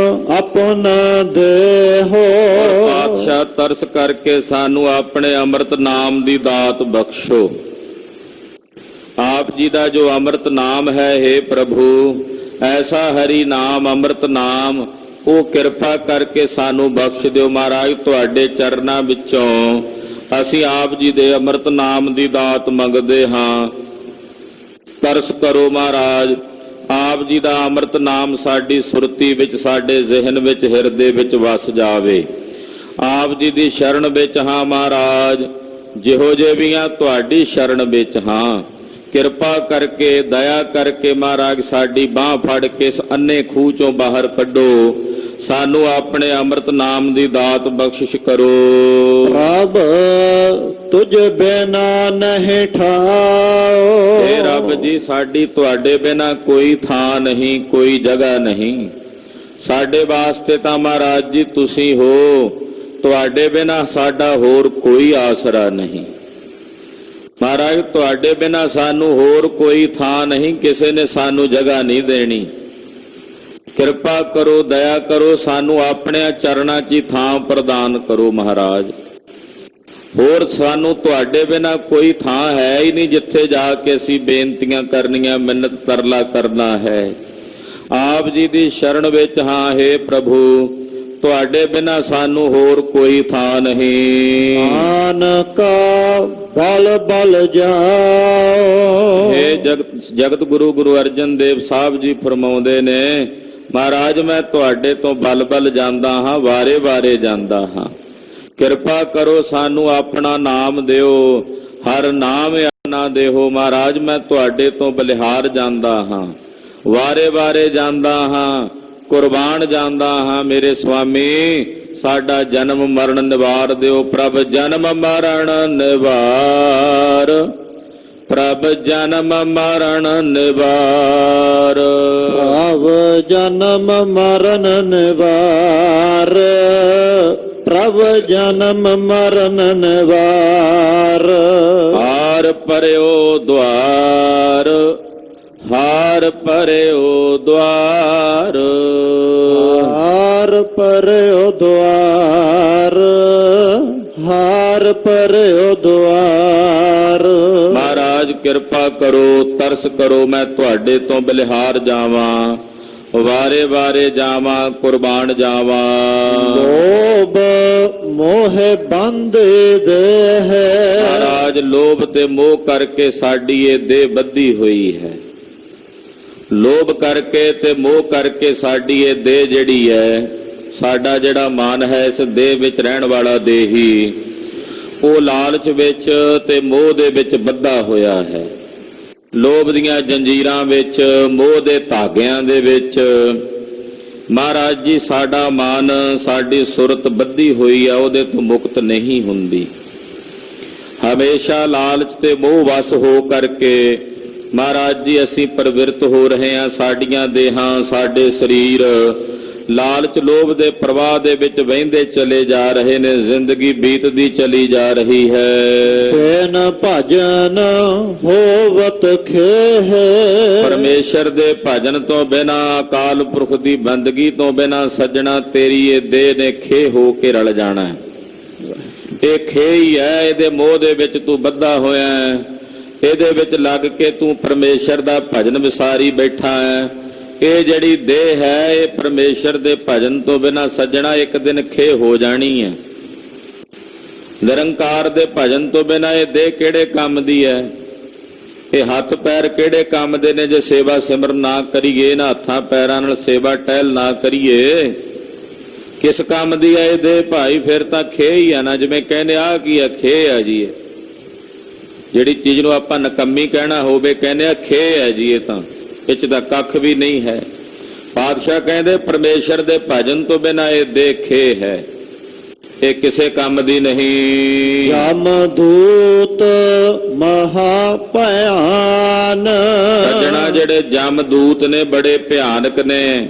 ਆਪਣਾ ਦੇਹੋ। ਪਾਤਸ਼ਾਹ ਤਰਸ ਕਰਕੇ ਸਾਨੂੰ ਆਪਣੇ ਅੰਮ੍ਰਿਤ ਨਾਮ ਦੀ ਦਾਤ ਬਖਸ਼ੋ। ਆਪ ਜੀ ਦਾ ਜੋ ਅੰਮ੍ਰਿਤ ਨਾਮ ਹੈ, ਹੇ ਪ੍ਰਭੂ ਐਸਾ ਹਰੀ ਨਾਮ, ਅੰਮ੍ਰਿਤ ਨਾਮ, ਉਹ ਕਿਰਪਾ ਕਰਕੇ ਸਾਨੂੰ ਬਖਸ਼ ਦਿਓ। ਮਹਾਰਾਜ ਤੁਹਾਡੇ ਚਰਨਾਂ ਵਿੱਚੋਂ ਅਸੀਂ ਆਪ ਜੀ ਦੇ ਅੰਮ੍ਰਿਤ ਨਾਮ ਦੀ ਦਾਤ ਮੰਗਦੇ ਹਾਂ। ਤਰਸ ਕਰੋ ਮਹਾਰਾਜ, ਆਪ ਜੀ ਦਾ ਅੰਮ੍ਰਿਤ ਨਾਮ ਸਾਡੀ ਸੁਰਤੀ ਵਿੱਚ, ਸਾਡੇ ਜ਼ਿਹਨ ਵਿੱਚ, ਹਿਰਦੇ ਵਿੱਚ ਵਸ ਜਾਵੇ। ਆਪ ਜੀ ਦੀ ਸ਼ਰਨ ਵਿੱਚ ਹਾਂ ਮਹਾਰਾਜ, ਜਿਹੋ ਜੇ ਵੀ ਹਾਂ ਤੁਹਾਡੀ ਸ਼ਰਨ ਵਿੱਚ ਹਾਂ। ਕਿਰਪਾ ਕਰਕੇ ਦਇਆ ਕਰਕੇ ਮਹਾਰਾਜ ਸਾਡੀ ਬਾਹ ਫੜ ਕੇ ਇਸ ਅੰਨੇ ਖੂਹ ਚੋਂ ਬਾਹਰ ਕੱਢੋ, ਸਾਨੂੰ ਆਪਣੇ ਅੰਮ੍ਰਿਤ ਨਾਮ ਦੀ ਦਾਤ ਬਖਸ਼ਿਸ਼ ਕਰੋ। ਪ੍ਰਭ ਤੁਝ ਬਿਨਾ ਨਹੀਂ ਠਾਓ। हे ਰੱਬ ਜੀ, ਸਾਡੀ ਤੁਹਾਡੇ ਬਿਨਾ ਕੋਈ ਥਾਂ ਨਹੀਂ, ਕੋਈ ਜਗ੍ਹਾ ਨਹੀਂ। ਸਾਡੇ ਵਾਸਤੇ ਤਾਂ ਮਹਾਰਾਜ ਜੀ ਤੁਸੀਂ ਹੋ, ਤੁਹਾਡੇ ਬਿਨਾ ਸਾਡਾ ਹੋਰ ਕੋਈ ਆਸਰਾ ਨਹੀਂ। ਮਹਾਰਾਜ ਤੁਹਾਡੇ ਬਿਨਾ ਸਾਨੂੰ ਹੋਰ ਕੋਈ ਥਾਂ ਨਹੀਂ, ਕਿਸੇ ਨੇ ਸਾਨੂੰ ਜਗ੍ਹਾ ਨਹੀਂ ਦੇਣੀ। ਕਿਰਪਾ ਕਰੋ, ਦਇਆ ਕਰੋ, ਸਾਨੂੰ ਆਪਣੇ ਚਰਨਾਂ 'ਚ ਹੀ ਥਾਂ ਪ੍ਰਦਾਨ ਕਰੋ ਮਹਾਰਾਜ। ਹੋਰ ਸਾਨੂੰ ਤੁਹਾਡੇ ਬਿਨਾ ਕੋਈ ਥਾਂ ਹੈ ਹੀ ਨਹੀਂ ਜਿੱਥੇ ਜਾ ਕੇ ਅਸੀਂ ਬੇਨਤੀਆਂ ਕਰਨੀਆਂ, ਮਿੰਨਤ ਤਰਲਾ ਕਰਨਾ ਹੈ। ਆਪ ਜੀ ਦੀ ਸ਼ਰਨ ਵਿੱਚ ਹਾਂ ਹੈ ਪ੍ਰਭੂ, ਤੁਹਾਡੇ ਬਿਨਾ ਸਾਨੂੰ ਹੋਰ ਕੋਈ ਥਾਂ ਨਹੀਂ। ਨਾਨਕਾ ਬਲ ਬਲ ਜਾਓ। हे ਜਗਤ ਗੁਰੂ ਗੁਰੂ ਅਰਜਨ ਦੇਵ ਸਾਹਿਬ ਜੀ ਫਰਮਾਉਂਦੇ ਨੇ, ਮਹਾਰਾਜ ਮੈਂ ਤੁਹਾਡੇ ਤੋਂ ਬਲ ਬਲ ਜਾਂਦਾ ਹਾਂ, ਵਾਰੇ ਵਾਰੇ ਜਾਂਦਾ ਹਾਂ। ਕਿਰਪਾ ਕਰੋ ਸਾਨੂੰ ਆਪਣਾ ਨਾਮ ਦਿਓ, ਹਰ ਨਾਮ ਆਪਣਾ ਦੇਹੋ। ਮਹਾਰਾਜ ਮੈਂ ਤੁਹਾਡੇ ਤੋਂ ਬਲਿਹਾਰ ਜਾਂਦਾ ਹਾਂ, ਵਾਰੇ ਵਾਰੇ ਜਾਂਦਾ ਹਾਂ, ਕੁਰਬਾਨ ਜਾਂਦਾ ਹਾਂ। ਮੇਰੇ ਸੁਆਮੀ ਸਾਡਾ ਜਨਮ ਮਰਨ ਨਿਵਾਰ ਦਿਓ। ਪ੍ਰਭ ਜਨਮ ਮਰਨ ਨਿਵਾਰ, ਪ੍ਰਭ ਜਨਮ ਮਰਨ ਨਿਵਾਰ, ਪ੍ਰਭ ਜਨਮ ਮਰਨ ਨਿਵਾਰ, ਪ੍ਰਭ ਜਨਮ ਮਰਨ ਨਿਵਾਰ। ਹਾਰ ਭਰਿਓ ਦੁਆਰ, ਹਾਰ ਭਰਿਓ ਦੁਆਰ, ਹਾਰ ਭਰਿਓ ਦੁਆਰ, ਹਾਰ ਭਰਿਓ ਦੁਆਰ। ਮਹਾਰਾਜ ਕਿਰਪਾ ਕਰੋ, ਤਰਸ ਕਰੋ, ਮੈਂ ਤੁਹਾਡੇ ਤੋਂ ਬਲਿਹਾਰ ਜਾਵਾਂ, ਵਾਰੇ ਵਾਰੇ ਜਾਵਾਂ, ਕੁਰਬਾਨ ਜਾਵਾਂ। ਲੋਭ ਮੋਹ ਬੰਧ ਦੇਹ, ਮਹਾਰਾਜ ਲੋਭ ਤੇ ਮੋਹ ਕਰਕੇ ਸਾਡੀ ਇਹ ਦੇਹ ਬੱਧੀ ਹੋਈ ਹੈ। ਲੋਭ ਕਰਕੇ ਤੇ ਮੋਹ ਕਰਕੇ ਸਾਡੀ ਇਹ ਦੇਹ ਜਿਹੜੀ ਹੈ, ਸਾਡਾ ਜਿਹੜਾ ਮਨ ਹੈ, ਇਸ ਦੇਹ ਵਿੱਚ ਰਹਿਣ ਵਾਲਾ ਦੇਹੀ, ਉਹ ਲਾਲਚ ਵਿੱਚ ਤੇ ਮੋਹ ਦੇ ਵਿੱਚ ਬੱਧਾ ਹੋਇਆ ਹੈ। ਲੋਭ ਦੀਆਂ ਜੰਜੀਰਾਂ ਵਿੱਚ, ਮੋਹ ਦੇ ਧਾਗਿਆਂ ਦੇ ਵਿੱਚ ਮਹਾਰਾਜ ਜੀ ਸਾਡਾ ਮਨ, ਸਾਡੀ ਸੁਰਤ ਬੱਧੀ ਹੋਈ ਆ, ਉਹਦੇ ਤੋਂ ਮੁਕਤ ਨਹੀਂ ਹੁੰਦੀ। ਹਮੇਸ਼ਾ ਲਾਲਚ ਤੇ ਮੋਹ ਵਸ ਹੋ ਕਰਕੇ ਮਹਾਰਾਜ ਜੀ ਅਸੀਂ ਪ੍ਰਵਿਰਤ ਹੋ ਰਹੇ ਹਾਂ। ਸਾਡੀਆਂ ਦੇਹਾਂ, ਸਾਡੇ ਸਰੀਰ ਲਾਲਚ ਲੋਭ ਦੇ ਪ੍ਰਵਾਹ ਦੇ ਵਿੱਚ ਵਹਿੰਦੇ ਚਲੇ ਜਾ ਰਹੇ ਨੇ। ਜ਼ਿੰਦਗੀ ਬੀਤਦੀ ਚਲੀ ਜਾ ਰਹੀ ਹੈ। ਬਿਨ ਭਜਨ ਹੋਵਤ ਖੇਹ, ਪਰਮੇਸ਼ਰ ਦੇ ਭਜਨ ਤੋਂ ਬਿਨਾ, ਅਕਾਲ ਪੁਰਖ ਦੀ ਬੰਦਗੀ ਤੋਂ ਬਿਨਾ ਸੱਜਣਾ ਤੇਰੀ ਇਹ ਦੇਹ ਨੇ ਖੇ ਹੋ ਕੇ ਰਲ ਜਾਣਾ। ਇਹ ਖੇ ਹੀ ਹੈ, ਇਹਦੇ ਮੋਹ ਦੇ ਵਿੱਚ ਤੂੰ ਬੱਧਾ ਹੋਇਆ ਹੈ, ਇਹਦੇ ਵਿੱਚ ਲੱਗ ਕੇ ਤੂੰ ਪਰਮੇਸ਼ਰ ਦਾ ਭਜਨ ਵਿਸਾਰੀ ਬੈਠਾ ਹੈ। ਇਹ ਜਿਹੜੀ ਦੇਹ ਹੈ, ਇਹ ਪਰਮੇਸ਼ਰ ਦੇ ਭਜਨ ਤੋਂ ਬਿਨਾ ਸੱਜਣਾ ਇੱਕ ਦਿਨ ਖੇ ਹੋ ਜਾਣੀ ਹੈ। ਨਿਰੰਕਾਰ ਦੇ ਭਜਨ ਤੋਂ ਬਿਨਾ ਇਹ ਦੇਹ ਕਿਹੜੇ ਕੰਮ ਦੀ ਹੈ? ਇਹ ਹੱਥ ਪੈਰ ਕਿਹੜੇ ਕੰਮ ਦੇ ਨੇ ਜੇ ਸੇਵਾ ਸਿਮਰਨ ਨਾ ਕਰੀਏ, ਇਹਨਾਂ ਹੱਥਾਂ ਪੈਰਾਂ ਨਾਲ ਸੇਵਾ ਟਹਿਲ ਨਾ ਕਰੀਏ? ਕਿਸ ਕੰਮ ਦੀ ਹੈ ਇਹ ਦੇਹ ਭਾਈ? ਫਿਰ ਤਾਂ ਖੇ ਹੀ ਆ ਨਾ। ਜਿਵੇਂ ਕਹਿੰਦੇ ਆ ਕੀ ਆ, ਖੇ ਆ ਜੀ। ਜਿਹੜੀ ਚੀਜ਼ ਨੂੰ ਆਪਾਂ ਨਕੰਮੀ ਕਹਿਣਾ ਹੋਵੇ, ਕਹਿੰਦੇ ਆ ਖੇ ਹੈ ਜੀ, ਇਹ ਤਾਂ ਵਿੱਚ ਦਾ ਕੱਖ ਵੀ ਨਹੀਂ ਹੈ। ਪਾਤਸ਼ਾਹ ਕਹਿੰਦੇ ਪਰਮੇਸ਼ਰ ਦੇ ਭਜਨ ਤੋਂ ਬਿਨਾ ਇਹ ਦੇਹ ਖੇ ਹੈ, ਇਹ ਕਿਸੇ ਕੰਮ ਦੀ ਨਹੀਂ। ਜਮ ਦੂਤ ਮਹਾ ਭਿਆਨ, ਸੱਜਣਾ ਜਿਹੜੇ ਜਮ ਦੂਤ ਨੇ ਬੜੇ ਭਿਆਨਕ ਨੇ।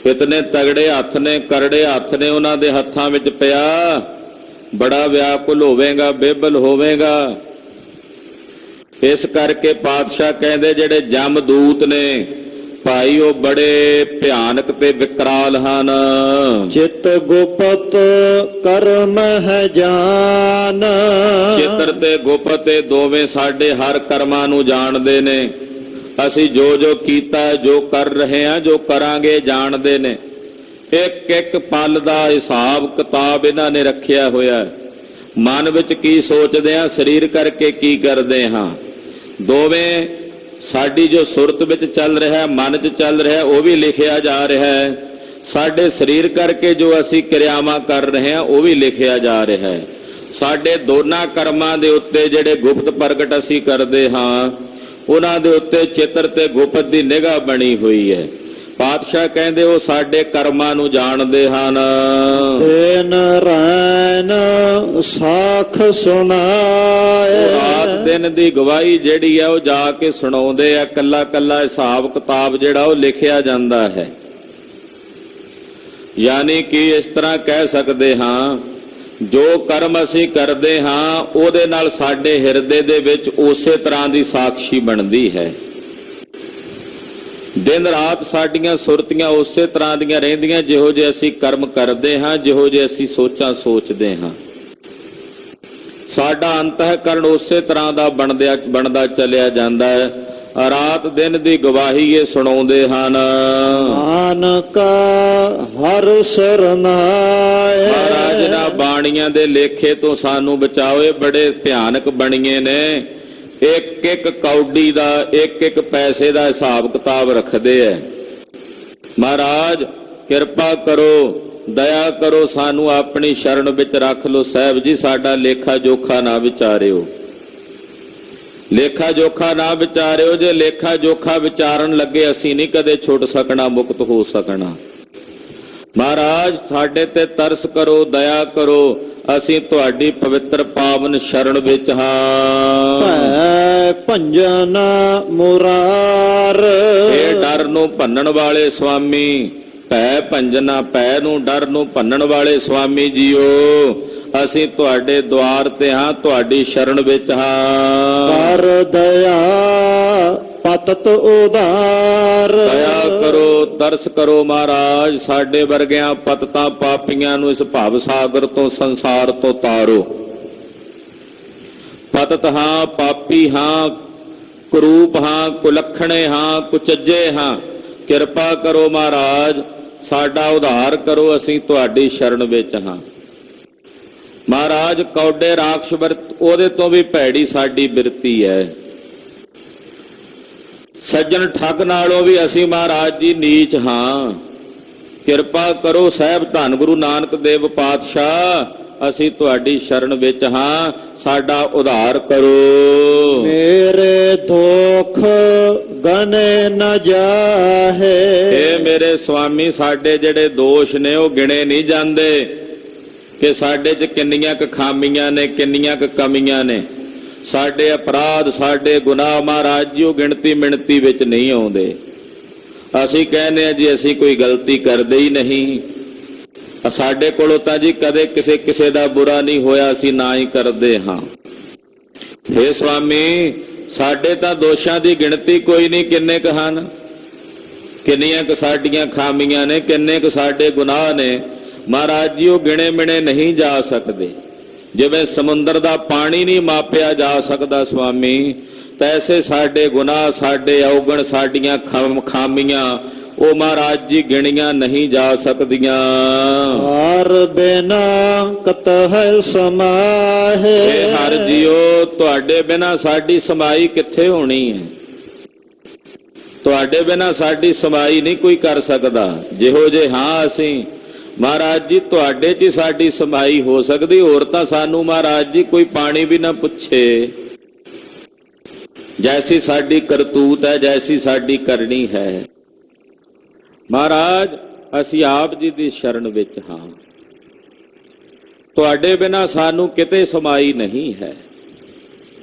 ਇਤਨੇ ਤਗੜੇ ਹੱਥ ਨੇ, ਕਰੜੇ ਹੱਥ ਨੇ ਉਹਨਾਂ ਦੇ ਹੱਥਾਂ ਵਿੱਚ ਪਿਆ। ਬੜਾ ਵਿਆਕੁਲ ਹੋਵੇਗਾ, ਬੇਬਲ ਹੋਵੇਗਾ। ਇਸ ਕਰਕੇ ਪਾਤਸ਼ਾਹ ਕਹਿੰਦੇ ਜਿਹੜੇ ਜਮ ਦੂਤ ਨੇ ਭਾਈ, ਉਹ ਬੜੇ ਭਿਆਨਕ ਤੇ ਵਿਕਰਾਲ ਹਨ। ਚਿਤ ਗੁਪਤ ਕਰਮ ਹੈ ਜਾਨ, ਚਿੱਤਰ ਤੇ ਗੁਪਤ ਇਹ ਦੋਵੇਂ ਸਾਡੇ ਹਰ ਕਰਮਾਂ ਨੂੰ ਜਾਣਦੇ ਨੇ। ਅਸੀਂ ਜੋ ਜੋ ਕੀਤਾ, ਜੋ ਕਰ ਰਹੇ ਹਾਂ, ਜੋ ਕਰਾਂਗੇ ਜਾਣਦੇ ਨੇ। ਇੱਕ ਇੱਕ ਪਲ ਦਾ ਹਿਸਾਬ ਕਿਤਾਬ ਇਹਨਾਂ ਨੇ ਰੱਖਿਆ ਹੋਇਆ। ਮਨ ਵਿੱਚ ਕੀ ਸੋਚਦੇ ਹਾਂ, ਸਰੀਰ ਕਰਕੇ ਕੀ ਕਰਦੇ ਹਾਂ, ਦੋਵੇਂ ਸਾਡੀ ਜੋ ਸੁਰਤ ਵਿੱਚ ਚੱਲ ਰਿਹਾ, ਮਨ 'ਚ ਚੱਲ ਰਿਹਾ, ਉਹ ਵੀ ਲਿਖਿਆ ਜਾ ਰਿਹਾ ਹੈ। ਸਾਡੇ ਸਰੀਰ ਕਰਕੇ ਜੋ ਅਸੀਂ ਕਿਰਿਆਵਾਂ ਕਰ ਰਹੇ ਹਾਂ, ਉਹ ਵੀ ਲਿਖਿਆ ਜਾ ਰਿਹਾ ਹੈ। ਸਾਡੇ ਦੋਨਾਂ ਕਰਮਾਂ ਦੇ ਉੱਤੇ ਜਿਹੜੇ ਗੁਪਤ ਪ੍ਰਗਟ ਅਸੀਂ ਕਰਦੇ ਹਾਂ, ਉਹਨਾਂ ਦੇ ਉੱਤੇ ਚਿੱਤਰ ਤੇ ਗੁਪਤ ਦੀ ਨਿਗਾਹ ਬਣੀ ਹੋਈ ਹੈ। ਪਾਤਸ਼ਾਹ ਕਹਿੰਦੇ ਉਹ ਸਾਡੇ ਕਰਮਾਂ ਨੂੰ ਜਾਣਦੇ ਹਨ। ਤੈਨ ਰੈਨ ਸਾਖ ਸੁਣਾਏ, ਰਾਤ ਦਿਨ ਦੀ ਗਵਾਹੀ ਜਿਹੜੀ ਹੈ ਉਹ ਜਾ ਕੇ ਸੁਣਾਉਂਦੇ ਆ। ਕੱਲਾ ਕੱਲਾ ਹਿਸਾਬ ਕਿਤਾਬ ਜਿਹੜਾ ਉਹ ਲਿਖਿਆ ਜਾਂਦਾ ਹੈ। ਯਾਨੀ ਕਿ ਇਸ ਤਰ੍ਹਾਂ ਕਹਿ ਸਕਦੇ ਹਾਂ, ਜੋ ਕਰਮ ਅਸੀਂ ਕਰਦੇ ਹਾਂ ਉਹਦੇ ਨਾਲ ਸਾਡੇ ਹਿਰਦੇ ਦੇ ਵਿੱਚ ਉਸੇ ਤਰ੍ਹਾਂ ਦੀ ਸਾਖੀ ਬਣਦੀ ਹੈ। ਦਿਨ ਰਾਤ ਸਾਡੀਆਂ ਸੁਰਤੀਆਂ ਉਸੇ ਤਰ੍ਹਾਂ ਦੀਆਂ ਰਹਿੰਦੀਆਂ ਜਿਹੋ ਜਿਹੇ ਅਸੀਂ ਕਰਮ ਕਰਦੇ ਹਾਂ, ਜਿਹੋ ਜਿਹੇ ਅਸੀਂ ਸੋਚਾਂ ਸੋਚਦੇ ਹਾਂ। ਸਾਡਾ ਅੰਤःਕਰਣ ਉਸੇ ਤਰ੍ਹਾਂ ਦਾ ਬਣਦਾ ਚੱਲਿਆ ਜਾਂਦਾ ਹੈ। ਰਾਤ ਦਿਨ ਦੀ ਗਵਾਹੀ ਇਹ ਸੁਣਾਉਂਦੇ ਹਨ। ਨਾਨਕ ਹਰ ਸਰਨਾਏ, ਮਹਾਰਾਜ ਨਾ ਬਾਣੀਆਂ ਦੇ ਲੇਖੇ ਤੋਂ ਸਾਨੂੰ ਬਚਾਓ। ਇਹ ਬੜੇ ਭਿਆਨਕ ਬਣੀਏ ਨੇ। ਇੱਕ ਇੱਕ ਕੌਡੀ ਦਾ, ਇੱਕ ਇੱਕ ਪੈਸੇ ਦਾ ਹਿਸਾਬ ਕਿਤਾਬ ਰੱਖਦੇ ਐ। ਮਹਾਰਾਜ ਕਿਰਪਾ ਕਰੋ, ਦਇਆ ਕਰੋ, ਸਾਨੂੰ ਆਪਣੀ ਸ਼ਰਨ ਵਿੱਚ ਰੱਖ ਲਓ। ਸਾਹਿਬ ਜੀ ਸਾਡਾ ਲੇਖਾ ਜੋਖਾ ਨਾ ਵਿਚਾਰਿਓ, ਲੇਖਾ ਜੋਖਾ ਨਾ ਵਿਚਾਰਿਓ। ਜੇ ਲੇਖਾ ਜੋਖਾ ਵਿਚਾਰਨ ਲੱਗੇ ਅਸੀਂ ਨਹੀਂ ਕਦੇ ਛੁੱਟ ਸਕਣਾ, ਮੁਕਤ ਹੋ ਸਕਣਾ। ਮਹਾਰਾਜ ਸਾਡੇ ਤੇ ਤਰਸ ਕਰੋ, ਦਇਆ ਕਰੋ। ਅਸੀਂ ਤੁਹਾਡੀ ਪਵਿੱਤਰ ਪਾਵਨ ਸ਼ਰਨ ਵਿੱਚ ਹਾਂ। ਭੈ ਭੰਜਨ ਮੁਰਾਰ, ਇਹ ਡਰ ਨੂੰ ਭੰਨਣ ਵਾਲੇ ਸੁਆਮੀ, ਭੈ ਭੰਜਨਾ, ਭੈ ਨੂੰ ਡਰ ਨੂੰ ਭੰਨਣ ਵਾਲੇ ਸੁਆਮੀ ਜੀਓ, ਅਸੀਂ ਤੁਹਾਡੇ ਦੁਆਰ ਤੇ ਹਾਂ, ਤੁਹਾਡੀ ਸ਼ਰਨ ਵਿੱਚ ਹਾਂ। ਕਰ ਦਇਆ ਪਤਤ ਉਧਾਰ, ਦਇਆ ਕਰੋ, ਤਰਸ ਕਰੋ ਮਹਾਰਾਜ। ਸਾਡੇ ਵਰਗਿਆਂ ਪਤਤਾਂ ਪਾਪੀਆਂ ਨੂੰ ਇਸ ਭਵ ਸਾਗਰ ਤੋਂ, ਸੰਸਾਰ ਤੋਂ ਤਾਰੋ। ਪਤਤ ਹਾਂ, ਪਾਪੀ ਹਾਂ, ਕੁਰੂਪ ਹਾਂ, ਕੁਲੱਖਣੇ ਹਾਂ, ਕੁਚੱਜੇ ਹਾਂ। ਕਿਰਪਾ ਕਰੋ ਮਹਾਰਾਜ, ਸਾਡਾ ਉਧਾਰ ਕਰੋ। ਅਸੀਂ ਤੁਹਾਡੀ ਸ਼ਰਨ ਵਿੱਚ ਹਾਂ। ਮਹਾਰਾਜ ਕੌਡੇ ਰਾਖਸ਼ ਉਹਦੇ ਤੋਂ ਵੀ ਭੈੜੀ ਸਾਡੀ ਬਿਰਤੀ ਹੈ। ਸੱਜਣ ਠੱਗ ਨਾਲੋਂ ਵੀ ਅਸੀਂ ਮਹਾਰਾਜ ਜੀ ਨੀਚ ਹਾਂ। ਕਿਰਪਾ ਕਰੋ ਸਾਹਿਬ ਧੰਨ ਗੁਰੂ ਨਾਨਕ ਦੇਵ ਪਾਤਸ਼ਾਹ, ਅਸੀਂ ਤੁਹਾਡੀ ਸ਼ਰਨ ਵਿੱਚ ਹਾਂ, ਸਾਡਾ ਉਧਾਰ ਕਰੋ। ਮੇਰੇ ਦੁੱਖ ਗਨੇ ਨ ਜਾਹੇ, ਇਹ ਮੇਰੇ ਸੁਆਮੀ ਸਾਡੇ ਜਿਹੜੇ ਦੋਸ਼ ਨੇ ਉਹ ਗਿਣੇ ਨਹੀਂ ਜਾਂਦੇ ਕਿ ਸਾਡੇ 'ਚ ਕਿੰਨੀਆਂ ਕੁ ਖਾਮੀਆਂ ਨੇ, ਕਿੰਨੀਆਂ ਕੁ ਕਮੀਆਂ ਨੇ। ਸਾਡੇ ਅਪਰਾਧ, ਸਾਡੇ ਗੁਨਾਹ ਮਹਾਰਾਜ ਜੀ ਉਹ ਗਿਣਤੀ ਮਿਣਤੀ ਵਿੱਚ ਨਹੀਂ ਆਉਂਦੇ। ਅਸੀਂ ਕਹਿੰਦੇ ਆ ਜੀ ਅਸੀਂ ਕੋਈ ਗਲਤੀ ਕਰਦੇ ਹੀ ਨਹੀਂ। ਸਾਡੇ ਕੋਲੋਂ ਤਾਂ ਜੀ ਕਦੇ ਕਿਸੇ ਦਾ ਬੁਰਾ ਨਹੀਂ ਹੋਇਆ, ਅਸੀਂ ਨਾ ਹੀ ਕਰਦੇ ਹਾਂ। ਹੇ ਸੁਆਮੀ ਸਾਡੇ ਤਾਂ ਦੋਸ਼ਾਂ ਦੀ ਗਿਣਤੀ ਕੋਈ ਨਹੀਂ, ਕਿੰਨੇ ਕੁ ਹਨ, ਕਿੰਨੀਆਂ ਕੁ ਸਾਡੀਆਂ ਖਾਮੀਆਂ ਨੇ, ਕਿੰਨੇ ਕੁ ਸਾਡੇ ਗੁਨਾਹ ਨੇ। ਮਹਾਰਾਜ ਜੀ ਉਹ ਗਿਣੇ ਮਿਣੇ ਨਹੀਂ ਜਾ ਸਕਦੇ। ਜਿਵੇਂ ਸਮੁੰਦਰ ਦਾ ਪਾਣੀ ਨਹੀਂ ਮਾਪਿਆ ਜਾ ਸਕਦਾ ਸੁਆਮੀ, ਤੈਸੇ ਸਾਡੇ ਗੁਨਾਹ, ਸਾਡੇ ਔਗਣ, ਸਾਡੀਆਂ ਖਾਮੀਆਂ ਉਹ ਮਹਾਰਾਜ ਜੀ ਗਿਣੀਆਂ ਨਹੀਂ ਜਾ ਸਕਦੀਆਂ। ਹਰ ਬਿਨਾ ਕਤਹਿ ਸਮਾਹੇ, ਹਰ ਜੀਓ ਤੁਹਾਡੇ ਬਿਨਾ ਸਾਡੀ ਸਮਾਈ ਕਿੱਥੇ ਹੋਣੀ ਹੈ। ਤੁਹਾਡੇ ਬਿਨਾ ਸਾਡੀ ਸਮਾਈ ਨਹੀਂ ਕੋਈ ਕਰ ਸਕਦਾ। ਜਿਹੋ ਜੇ ਹਾਂ ਅਸੀਂ ਮਹਾਰਾਜ ਜੀ ਤੁਹਾਡੇ 'ਚ ਸਾਡੀ ਸਮਾਈ ਹੋ ਸਕਦੀ, ਹੋਰ ਤਾਂ ਸਾਨੂੰ ਮਹਾਰਾਜ ਜੀ ਕੋਈ ਪਾਣੀ ਵੀ ਨਾ ਪੁੱਛੇ। ਜੈਸੀ ਸਾਡੀ ਕਰਤੂਤ ਹੈ, ਜੈਸੀ ਸਾਡੀ ਕਰਨੀ ਹੈ। ਮਹਾਰਾਜ ਅਸੀਂ ਆਪ ਜੀ ਦੀ ਸ਼ਰਨ ਵਿੱਚ ਹਾਂ। ਤੁਹਾਡੇ ਬਿਨਾ ਸਾਨੂੰ ਕਿਤੇ ਸਮਾਈ ਨਹੀਂ ਹੈ।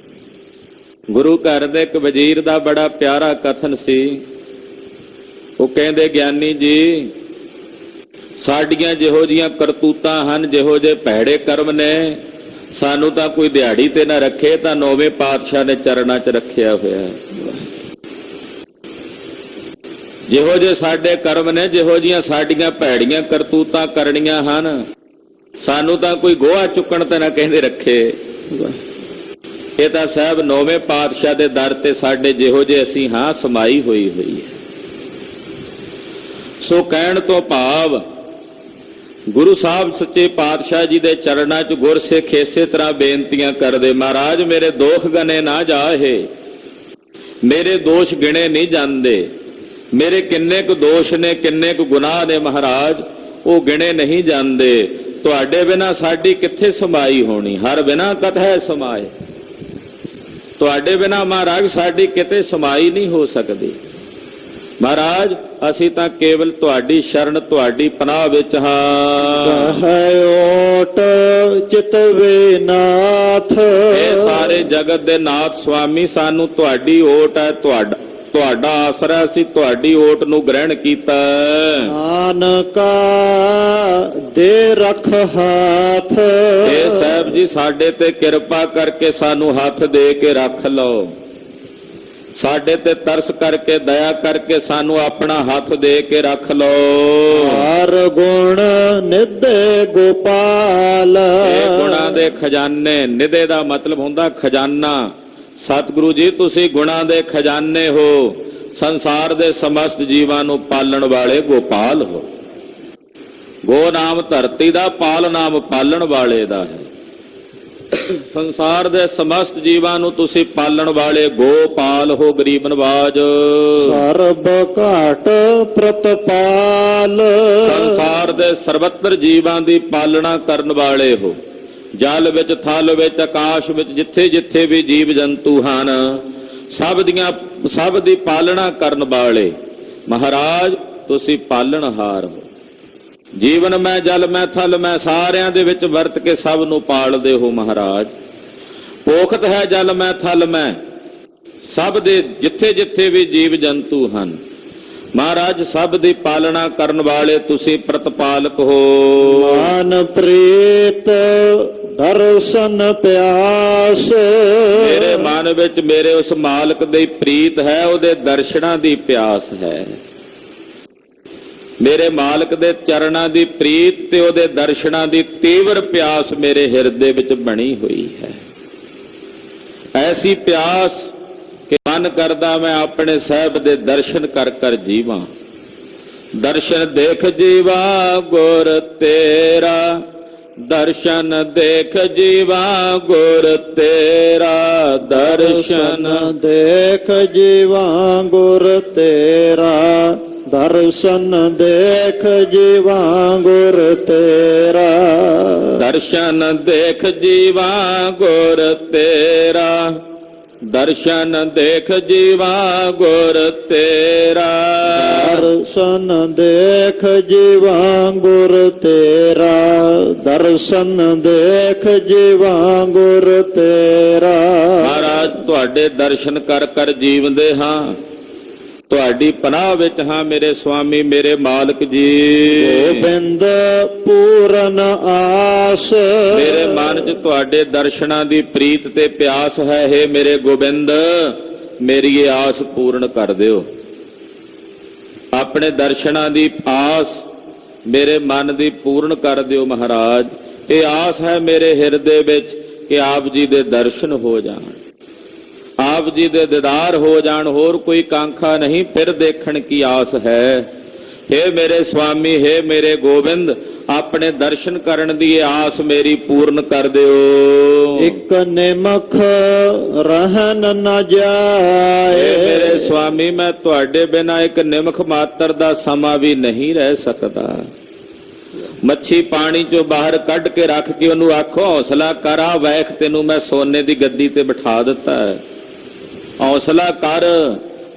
ਗੁਰੂ ਘਰ ਦੇ ਇੱਕ ਵਜ਼ੀਰ ਦਾ ਬੜਾ ਪਿਆਰਾ ਕਥਨ ਸੀ। ਉਹ ਕਹਿੰਦੇ ਗਿਆਨੀ ਜੀ ਸਾਡੀਆਂ ਜਿਹੋ ਜੀਆਂ ਕਰਤੂਤਾਂ ਹਨ, ਜਿਹੋ ਜਿਹੇ ਭੈੜੇ ਕਰਮ ਨੇ, ਸਾਨੂੰ ਤਾਂ ਕੋਈ ਦਿਹਾੜੀ ਤੇ ਨਾ ਰੱਖੇ ਤਾਂ ਨੌਵੇਂ ਪਾਤਸ਼ਾਹ ਨੇ ਚਰਨਾਂ 'ਚ ਰੱਖਿਆ ਹੋਇਆ। ਜਿਹੋ ਜਿਹੇ ਸਾਡੇ ਕਰਮ ਨੇ, ਜਿਹੋ ਜੀਆਂ ਸਾਡੀਆਂ ਭੈੜੀਆਂ ਕਰਤੂਤਾਂ ਕਰਨੀਆਂ ਹਨ, ਸਾਨੂੰ ਤਾਂ ਕੋਈ ਗੋਹਾ ਚੁੱਕਣ ਤੇ ਨਾ ਕਹਿੰਦੇ ਰੱਖੇ। ਇਹ ਤਾਂ ਸਾਹਿਬ ਨੌਵੇਂ ਪਾਤਸ਼ਾਹ ਦੇ ਦਰ ਤੇ ਸਾਡੇ ਜਿਹੋ ਜਿਹੇ ਅਸੀਂ ਹਾਂ ਸਮਾਈ ਹੋਈ ਹੈ। ਸੋ ਕਹਿਣ ਤੋਂ ਭਾਵ ਗੁਰੂ ਸਾਹਿਬ ਸੱਚੇ ਪਾਤਸ਼ਾਹ ਜੀ ਦੇ ਚਰਨਾਂ 'ਚ ਗੁਰਸਿੱਖ ਇਸੇ ਤਰ੍ਹਾਂ ਬੇਨਤੀਆਂ ਕਰਦੇ, ਮਹਾਰਾਜ ਮੇਰੇ ਦੋਖ ਗਨੇ ਨਾ ਜਾਹੇ, ਮੇਰੇ ਦੋਸ਼ ਗਿਣੇ ਨਹੀਂ ਜਾਂਦੇ। ਮੇਰੇ ਕਿੰਨੇ ਕੁ ਦੋਸ਼ ਨੇ, ਕਿੰਨੇ ਕੁ ਗੁਨਾਹ ਨੇ ਮਹਾਰਾਜ, ਉਹ ਗਿਣੇ ਨਹੀਂ ਜਾਂਦੇ। ਤੁਹਾਡੇ ਬਿਨਾ ਸਾਡੀ ਕਿੱਥੇ ਸਮਾਈ ਹੋਣੀ। ਹਰ ਬਿਨਾ ਕਤ ਹੈ ਸਮਾਏ। ਤੁਹਾਡੇ ਬਿਨਾ ਮਹਾਰਾਜ ਸਾਡੀ ਕਿਤੇ ਸਮਾਈ ਨਹੀਂ ਹੋ ਸਕਦੀ। ਮਹਾਰਾਜ ਅਸੀਂ ਤਾਂ ਕੇਵਲ ਤੁਹਾਡੀ ਸ਼ਰਨ ਤੁਹਾਡੀ ਪਨਾਹ ਵਿੱਚ ਹਾਂ। ਕਹੈ ਓਟ ਚਿਤਵੇ ਨਾਥ। ਇਹ ਸਾਰੇ ਜਗਤ ਦੇ ਨਾਥ ਸੁਆਮੀ ਸਾਨੂੰ ਤੁਹਾਡੀ ਓਟ ਹੈ, ਤੁਹਾਡਾ ਆਸਰਾ, ਅਸੀਂ ਤੁਹਾਡੀ ਓਟ ਨੂੰ ਗ੍ਰਹਿਣ ਕੀਤਾ। ਨਾਨਕਾ ਦੇ ਰਖ ਹੱਥ। ਇਹ ਸਾਹਿਬ ਜੀ ਸਾਡੇ ਤੇ ਕਿਰਪਾ ਕਰਕੇ ਸਾਨੂੰ ਹੱਥ ਦੇ ਕੇ ਰੱਖ ਲਓ। ਸਾਡੇ ਤੇ ਤਰਸ ਕਰਕੇ ਦਇਆ ਕਰਕੇ ਸਾਨੂੰ ਆਪਣਾ ਹੱਥ ਦੇ ਕੇ ਰੱਖ ਲਓ। ਹਰ ਗੁਣ ਨਿਧੇ ਗੋਪਾਲ। ਇਹ ਗੁਣਾਂ ਦੇ ਖਜ਼ਾਨੇ, ਨਿਧੇ ਦਾ ਮਤਲਬ ਹੁੰਦਾ ਖਜ਼ਾਨਾ। ਸਤਿਗੁਰੂ ਜੀ ਤੁਸੀਂ ਗੁਣਾਂ ਦੇ ਖਜ਼ਾਨੇ ਹੋ, ਸੰਸਾਰ ਦੇ ਸਮਸਤ ਜੀਵਾਂ ਨੂੰ ਪਾਲਣ ਵਾਲੇ ਗੋਪਾਲ ਹੋ। ਗੋ ਨਾਮ ਧਰਤੀ ਦਾ, ਪਾਲ ਨਾਮ ਪਾਲਣ ਵਾਲੇ ਦਾ ਹੈ। ਸੰਸਾਰ ਦੇ ਸਮਸਤ ਜੀਵਾਂ ਨੂੰ ਤੁਸੀਂ ਪਾਲਣ ਵਾਲੇ ਗੋਪਾਲ ਹੋ, ਗਰੀਬ ਨਵਾਜ। ਸਰਬ ਘਾਟ ਪ੍ਰਤਪਾਲ। ਸੰਸਾਰ ਦੇ ਸਰਬੱਤਰ ਜੀਵਾਂ ਦੀ ਪਾਲਣਾ ਕਰਨ ਵਾਲੇ ਹੋ। ਜਲ ਵਿੱਚ, ਥਲ ਵਿੱਚ, ਆਕਾਸ਼ ਵਿੱਚ, ਜਿੱਥੇ ਜਿੱਥੇ ਵੀ ਜੀਵ ਜੰਤੂ ਹਨ ਸਭ ਦੀ ਪਾਲਣਾ ਕਰਨ ਵਾਲੇ ਮਹਾਰਾਜ ਤੁਸੀਂ ਪਾਲਣਹਾਰ ਹੋ। ਜੀਵਨ ਮੈਂ, ਜਲ ਮੈਂ, ਥਲ ਮੈਂ, ਸਾਰਿਆਂ ਦੇ ਵਿੱਚ ਵਰਤ ਕੇ ਸਭ ਨੂੰ ਪਾਲਦੇ ਹੋ ਮਹਾਰਾਜ। ਪੋਖਤ ਹੈ ਜਲ ਮੈਂ, ਥਲ ਮੈਂ, ਸਭ ਦੇ ਜਿੱਥੇ ਜਿੱਥੇ ਵੀ ਜੀਵ ਜੰਤੂ ਹਨ ਮਹਾਰਾਜ ਸਭ ਦੀ ਪਾਲਣਾ ਕਰਨ ਵਾਲੇ ਤੁਸੀਂ ਪ੍ਰਤਪਾਲਕ ਹੋ। ਮਾਨ ਪ੍ਰੀਤ ਦਰਸ਼ਨ ਪਿਆਸ। ਮੇਰੇ ਮਨ ਵਿੱਚ ਮੇਰੇ ਉਸ ਮਾਲਕ ਦੀ ਪ੍ਰੀਤ ਹੈ, ਉਹਦੇ ਦਰਸ਼ਨਾਂ ਦੀ ਪਿਆਸ ਹੈ। ਮੇਰੇ ਮਾਲਕ ਦੇ ਚਰਨਾਂ ਦੀ ਪ੍ਰੀਤ ਤੇ ਉਹਦੇ ਦਰਸ਼ਨਾਂ ਦੀ ਤੀਵਰ ਪਿਆਸ ਮੇਰੇ ਹਿਰਦੇ ਵਿੱਚ ਬਣੀ ਹੋਈ ਹੈ। ਐਸੀ ਪਿਆਸ ਕਿ ਮਨ ਕਰਦਾ ਮੈਂ ਆਪਣੇ ਸਾਹਿਬ ਦੇ ਦਰਸ਼ਨ ਕਰ ਕਰ ਜੀਵਾਂ। ਦਰਸ਼ਨ ਦੇਖ ਜੀਵਾ ਗੁਰ ਤੇਰਾ, ਦਰਸ਼ਨ ਦੇਖ ਜੀਵਾ ਗੁਰ ਤੇਰਾ, ਦਰਸ਼ਨ ਦੇਖ ਜੀਵਾ ਗੁਰ ਤੇਰਾ, ਦਰਸ਼ਨ ਦੇਖ ਜੀਵਾ ਗੁਰ ਤੇਰਾ। ਦਰਸ਼ਨ ਦੇਖ ਜੀਵਾ ਗੁਰ ਤੇਰਾ, ਦਰਸ਼ਨ ਦੇਖ ਜੀਵਾ ਗੁਰ ਤੇਰਾ। ਦਰਸ਼ਨ ਦੇਖ ਜੀਵਾ ਗੁਰ ਤੇਰਾ, ਦਰਸ਼ਨ ਦੇਖ ਜੀਵਾ ਗੁਰ ਤੇਰਾ। ਮਹਾਰਾਜ ਤੁਹਾਡੇ ਦਰਸ਼ਨ ਕਰ ਕਰ ਜੀਵਦੇ ਹਾਂ, ਤੁਹਾਡੀ ਪਨਾਹ ਵਿੱਚ ਹਾਂ ਮੇਰੇ ਸੁਆਮੀ ਮੇਰੇ ਮਾਲਕ ਜੀ। ਗੋਬਿੰਦ ਪੂਰਨ ਆਸ। ਮੇਰੇ ਮਨ 'ਚ ਤੁਹਾਡੇ ਦਰਸ਼ਨਾਂ ਦੀ ਪ੍ਰੀਤ ਤੇ ਪਿਆਸ ਹੈ। ਹੇ ਮੇਰੇ ਗੋਬਿੰਦ ਮੇਰੀ ਇਹ ਆਸ ਪੂਰਨ ਕਰ ਦਿਓ। ਆਪਣੇ ਦਰਸ਼ਨਾਂ ਦੀ ਆਸ ਮੇਰੇ ਮਨ ਦੀ ਪੂਰਨ ਕਰ ਦਿਓ ਮਹਾਰਾਜ। ਇਹ ਆਸ ਹੈ ਮੇਰੇ ਹਿਰਦੇ ਵਿੱਚ ਕਿ ਆਪ ਜੀ ਦੇ ਦਰਸ਼ਨ ਹੋ ਜਾਣ, ਆਪ ਜੀ ਦੇ ਦੀਦਾਰ ਹੋ ਜਾਣ। ਹੋਰ ਕੋਈ ਕਾਂਖਾ ਨਹੀਂ, ਫਿਰ ਦੇਖਣ ਕੀ ਆਸ ਹੈ। ਹੇ ਮੇਰੇ ਸੁਆਮੀ, ਹੇ ਮੇਰੇ ਗੋਬਿੰਦ ਆਪਣੇ ਦਰਸ਼ਨ ਕਰਨ ਦੀ ਇਹ ਆਸ ਮੇਰੀ ਪੂਰਨ ਕਰ ਦਿਓ। ਇੱਕ ਨਿਮਖ ਰਹਿਣ ਨ ਜਾਏ। ਹੇ ਮੇਰੇ ਸੁਆਮੀ ਮੈਂ ਤੁਹਾਡੇ ਬਿਨਾਂ ਇੱਕ ਨਿਮਖ ਮਾਤਰ ਦਾ ਸਮਾਂ ਵੀ ਨਹੀਂ ਰਹਿ ਸਕਦਾ। ਮੱਛੀ ਪਾਣੀ ਚੋਂ ਬਾਹਰ ਕੱਢ ਕੇ ਰੱਖ ਕੇ ਉਹਨੂੰ ਆਖੋ ਹੌਸਲਾ ਕਰ, ਆ ਵੇਖ ਤੈਨੂੰ ਮੈਂ ਸੋਨੇ ਦੀ ਗੱਦੀ ਤੇ ਬਿਠਾ ਦਿੱਤਾ ਹੈ, ਹੌਸਲਾ ਕਰ,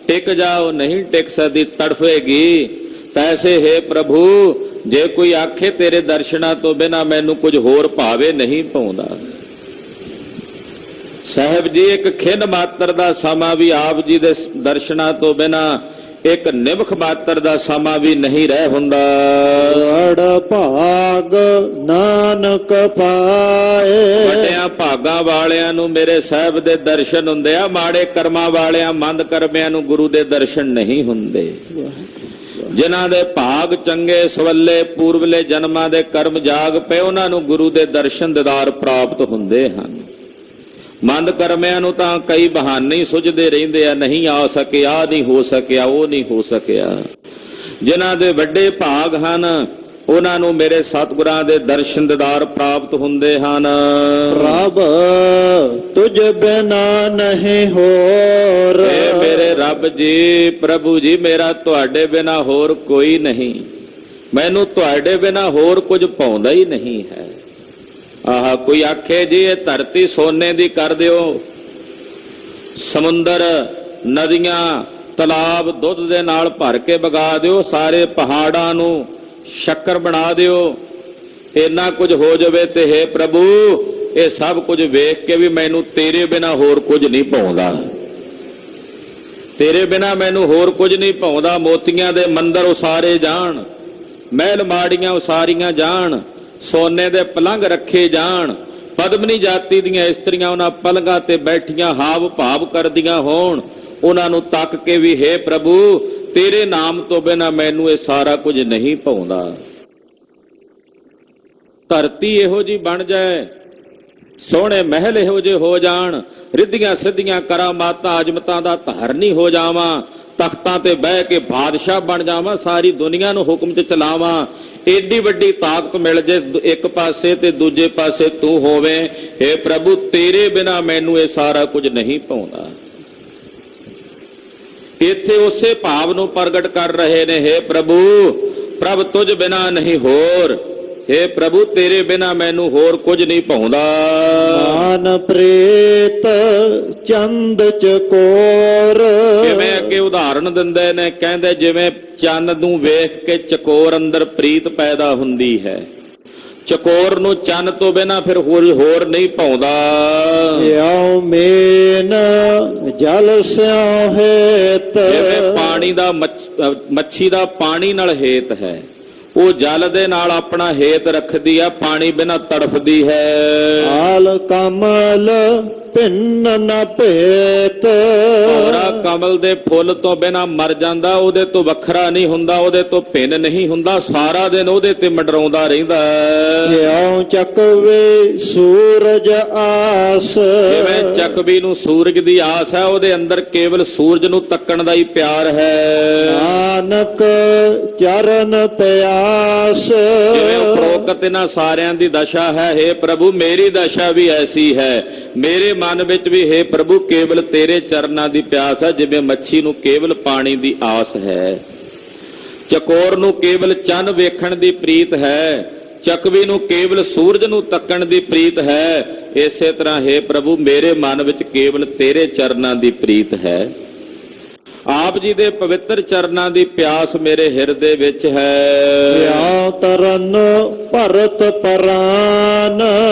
ਟਿਕ ਜਾ। ਉਹ ਨਹੀਂ ਟਿਕ ਸਕਦੀ, ਤੜਫੇਗੀ। ਤੈਸੇ ਹੈ ਪ੍ਰਭੂ ਜੇ ਕੋਈ ਆਖੇ ਤੇਰੇ ਦਰਸ਼ਨਾਂ ਤੋਂ ਬਿਨਾਂ ਮੈਨੂੰ ਕੁਝ ਹੋਰ ਭਾਵੇ ਨਹੀਂ ਪਾਉਂਦਾ। ਸਾਹਿਬ ਜੀ ਇੱਕ ਖਿੰਨ ਮਾਤਰ ਦਾ ਸਮਾਂ ਵੀ ਆਪ ਜੀ ਦੇ ਦਰਸ਼ਨਾਂ ਤੋਂ ਬਿਨਾਂ, ਇੱਕ ਨਿਮਖ ਮਾਤਰ ਦਾ ਸਮਾਂ ਵੀ ਨਹੀਂ ਰਹਿ ਹੁੰਦਾ। ਵਡ ਭਾਗ ਨਾਨਕ ਪਾਏ। ਵੱਡਿਆਂ ਭਾਗਾਂ ਵਾਲਿਆਂ ਨੂੰ ਮੇਰੇ ਸਾਹਿਬ ਦੇ ਦਰਸ਼ਨ ਹੁੰਦੇ ਆ, ਮਾੜੇ ਕਰਮਾਂ ਵਾਲਿਆਂ ਮੰਦ ਕਰਮਿਆਂ ਨੂੰ ਗੁਰੂ ਦੇ ਦਰਸ਼ਨ ਨਹੀਂ ਹੁੰਦੇ। ਜਿਨ੍ਹਾਂ ਦੇ ਭਾਗ ਚੰਗੇ ਸਵੱਲੇ ਪੂਰਵਲੇ ਜਨਮਾਂ ਦੇ ਕਰਮ ਜਾਗ ਪਏ ਉਹਨਾਂ ਨੂੰ ਗੁਰੂ ਦੇ ਦਰਸ਼ਨ ਦੀਦਾਰ ਪ੍ਰਾਪਤ ਹੁੰਦੇ ਹਨ। ਮੰਦ ਕਰਮਿਆਂ ਨੂੰ ਤਾਂ ਕਈ ਬਹਾਨੇ ਹੀ ਸੁਝਦੇ ਰਹਿੰਦੇ ਆ, ਨਹੀਂ ਆ ਸਕਿਆ, ਨਹੀਂ ਹੋ ਸਕਿਆ, ਉਹ ਨਹੀਂ ਹੋ ਸਕਿਆ। ਜਿਨ੍ਹਾਂ ਦੇ ਵੱਡੇ ਭਾਗ ਹਨ ਉਹਨਾਂ ਨੂੰ ਮੇਰੇ ਸਤਿਗੁਰਾਂ ਦੇ ਦਰਸ਼ਨ ਦੀਦਾਰ ਪ੍ਰਾਪਤ ਹੁੰਦੇ ਹਨ। ਰੱਬ ਤੁਝ ਬਿਨਾ ਨਹੀਂ ਹੋਰ। ਮੇਰੇ ਰੱਬ ਜੀ, ਪ੍ਰਭੂ ਜੀ, ਮੇਰਾ ਤੁਹਾਡੇ ਬਿਨਾ ਹੋਰ ਕੋਈ ਨਹੀਂ। ਮੈਨੂੰ ਤੁਹਾਡੇ ਬਿਨਾ ਹੋਰ ਕੁਝ ਪਾਉਂਦਾ ਹੀ ਨਹੀਂ ਹੈ। ਆਹ ਕੋਈ ਆਖੇ ਜੀ ਇਹ ਧਰਤੀ ਸੋਨੇ ਦੀ ਕਰ ਦਿਓ, ਸਮੁੰਦਰ ਨਦੀਆਂ ਤਲਾਬ ਦੁੱਧ ਦੇ ਨਾਲ ਭਰ ਕੇ ਵਗਾ ਦਿਓ, ਸਾਰੇ ਪਹਾੜਾਂ ਨੂੰ ਸ਼ੱਕਰ ਬਣਾ ਦਿਓ, ਇੰਨਾ ਕੁਝ ਹੋ ਜਾਵੇ ਤੇ ਹੇ ਪ੍ਰਭੂ ਇਹ ਸਭ ਕੁਝ ਵੇਖ ਕੇ ਵੀ ਮੈਨੂੰ ਤੇਰੇ ਬਿਨਾ ਹੋਰ ਕੁਝ ਨਹੀਂ ਪਾਉਂਦਾ, ਤੇਰੇ ਬਿਨਾ ਮੈਨੂੰ ਹੋਰ ਕੁਝ ਨਹੀਂ ਪਾਉਂਦਾ। ਮੋਤੀਆਂ ਦੇ ਮੰਦਰ ਉਸਾਰੇ ਜਾਣ, ਮਹਿਲ ਮਾੜੀਆਂ ਉਸਾਰੀਆਂ ਜਾਣ, ਸੋਨੇ ਦੇ ਪਲੰਘ ਰੱਖੇ ਜਾਣ, ਪਦਮਨੀ ਜਾਤੀ ਦੀਆਂ ਇਸਤਰੀਆਂ ਉਹਨਾਂ ਪਲੰਘਾਂ ਤੇ ਬੈਠੀਆਂ ਹਾਵ ਭਾਵ ਕਰਦੀਆਂ ਹੋਣ, ਉਹਨਾਂ ਨੂੰ ਤੱਕ ਕੇ ਵੀ ਹੇ ਪ੍ਰਭੂ ਤੇਰੇ ਨਾਮ ਤੋਂ ਬਿਨਾ ਮੈਨੂੰ ਇਹ ਸਾਰਾ ਕੁਝ ਨਹੀਂ ਪਾਉਂਦਾ। ਧਰਤੀ ਇਹੋ ਜੀ ਬਣ ਜਾਏ, ਸੋਹਣੇ ਮਹਿਲ ਇਹੋ ਜਿਹੇ ਹੋ ਜਾਣ, ਰਿੱਧੀਆਂ ਸਿੱਧੀਆਂ ਕਰਾਮਾਤਾਂ ਅਜਮਤਾਂ ਦਾ ਧਾਰਨੀ ਹੋ ਜਾਵਾਂ, ਤਖਤਾਂ ਤੇ ਬਹਿ ਕੇ ਬਾਦਸ਼ਾਹ ਬਣ ਜਾਵਾਂ, ਸਾਰੀ ਦੁਨੀਆ ਨੂੰ ਹੁਕਮ 'ਚ ਚਲਾਵਾਂ, ਏਡੀ ਵੱਡੀ ਤਾਕਤ ਮਿਲ ਜੇ ਇੱਕ ਪਾਸੇ ਤੇ ਦੂਜੇ ਪਾਸੇ ਤੂੰ ਹੋਵੇਂ, ਹੇ ਪ੍ਰਭੂ ਤੇਰੇ ਬਿਨਾ ਮੈਨੂੰ ਇਹ ਸਾਰਾ ਕੁਝ ਨਹੀਂ ਪਾਉਂਦਾ। ਇੱਥੇ ਉਸੇ ਭਾਵ ਨੂੰ ਪ੍ਰਗਟ ਕਰ ਰਹੇ ਨੇ, ਹੇ ਪ੍ਰਭੂ ਪ੍ਰਭ ਤੁਝ ਬਿਨਾ ਨਹੀਂ ਹੋਰ, ਹੇ ਪ੍ਰਭੂ ਤੇਰੇ ਬਿਨਾ ਮੈਨੂੰ ਹੋਰ ਕੁਝ ਨਹੀਂ ਪਾਉਂਦਾ। ਮਾਨ ਪ੍ਰੇਤ ਚੰਦ ਚਕੋਰ, ਕਿਵੇਂ ਅੱਗੇ ਉਦਾਹਰਣ ਦਿੰਦੇ ਨੇ, ਕਹਿੰਦੇ ਜਿਵੇਂ ਚੰਨ ਨੂੰ ਵੇਖ ਕੇ ਚਕੋਰ ਅੰਦਰ ਪ੍ਰੀਤ ਪੈਦਾ ਹੁੰਦੀ ਹੈ, ਚਕੋਰ ਨੂੰ ਚੰਨ ਤੋਂ ਬਿਨਾ ਫਿਰ ਹੋਰ ਨਹੀਂ ਪਾਉਂਦਾ। ਸਿਉ ਮੇਨ ਜਲ ਸਿਉ ਹੇਤ, ਜਿਵੇਂ ਪਾਣੀ ਦਾ ਮੱਛੀ ਦਾ ਪਾਣੀ ਨਾਲ ਹੇਤ ਹੈ, ਉਹ ਜਲ ਦੇ ਨਾਲ ਆਪਣਾ ਹੇਤ ਰੱਖਦੀ ਆ, ਪਾਣੀ ਬਿਨਾ ਤੜਫਦੀ ਹੈ। ਆਲ ਕਮਲ ਭਿੰਨ ਨ ਭੇਤ, ਭੌਰਾ ਕਮਲ ਦੇ ਫੁੱਲ ਤੋਂ ਬਿਨਾ ਮਰ ਜਾਂਦਾ, ਉਹਦੇ ਤੋਂ ਵੱਖਰਾ ਨਹੀਂ ਹੁੰਦਾ, ਉਹਦੇ ਤੋਂ ਭਿੰਨ ਨਹੀਂ ਹੁੰਦਾ, ਸਾਰਾ ਦਿਨ ਉਹਦੇ ਤੇ ਮੰਡਰਾਉਂਦਾ ਰਹਿੰਦਾ। ਜਿਉ ਚੱਕਵੇ ਸੂਰਜ ਆਸ, ਜਿਵੇਂ ਚੱਕਵੀ ਨੂੰ ਸੂਰਜ ਦੀ ਆਸ ਹੈ, ਉਹਦੇ ਅੰਦਰ ਕੇਵਲ ਸੂਰਜ ਨੂੰ ਤੱਕਣ ਦਾ ਹੀ ਪਿਆਰ ਹੈ। ਨਾਨਕ ਚਰਨ ਪਿਆਸ, ਜਿਵੇਂ ਉਪਰੋਕਤ ਇਹਨਾਂ ਸਾਰਿਆਂ ਦੀ ਦਸ਼ਾ ਹੈ, ਹੇ ਪ੍ਰਭੂ ਮੇਰੀ ਦਸ਼ਾ ਵੀ ਐਸੀ ਹੈ, ਮੇਰੇ ਮਨ ਵਿੱਚ ਵੀ ਹੇ ਪ੍ਰਭੂ ਕੇਵਲ ਤੇਰੇ ਚਰਨਾਂ ਦੀ ਪਿਆਸ ਹੈ, ਜਿਵੇਂ ਮੱਛੀ ਨੂੰ ਕੇਵਲ ਪਾਣੀ ਦੀ ਆਸ ਹੈ, ਚਕੋਰ ਨੂੰ ਕੇਵਲ ਚੰਨ ਵੇਖਣ ਦੀ ਪ੍ਰੀਤ ਹੈ, ਚੱਕਵੀ ਨੂੰ ਕੇਵਲ ਸੂਰਜ ਨੂੰ ਤੱਕਣ ਦੀ ਪ੍ਰੀਤ ਹੈ, ਇਸੇ ਤਰ੍ਹਾਂ ਹੇ ਪ੍ਰਭੂ ਮੇਰੇ ਮਨ ਵਿੱਚ ਕੇਵਲ ਤੇਰੇ ਚਰਨਾਂ ਦੀ ਪ੍ਰੀਤ ਹੈ। ਆਪ ਜੀ ਦੇ ਪਵਿੱਤਰ ਚਰਨਾਂ ਦੀ ਪਿਆਸ ਮੇਰੇ ਹਿਰਦੇ ਵਿੱਚ ਹੈ। ਸਿਉ ਤਰਨ ਭਰਤ ਪਰਾਨ,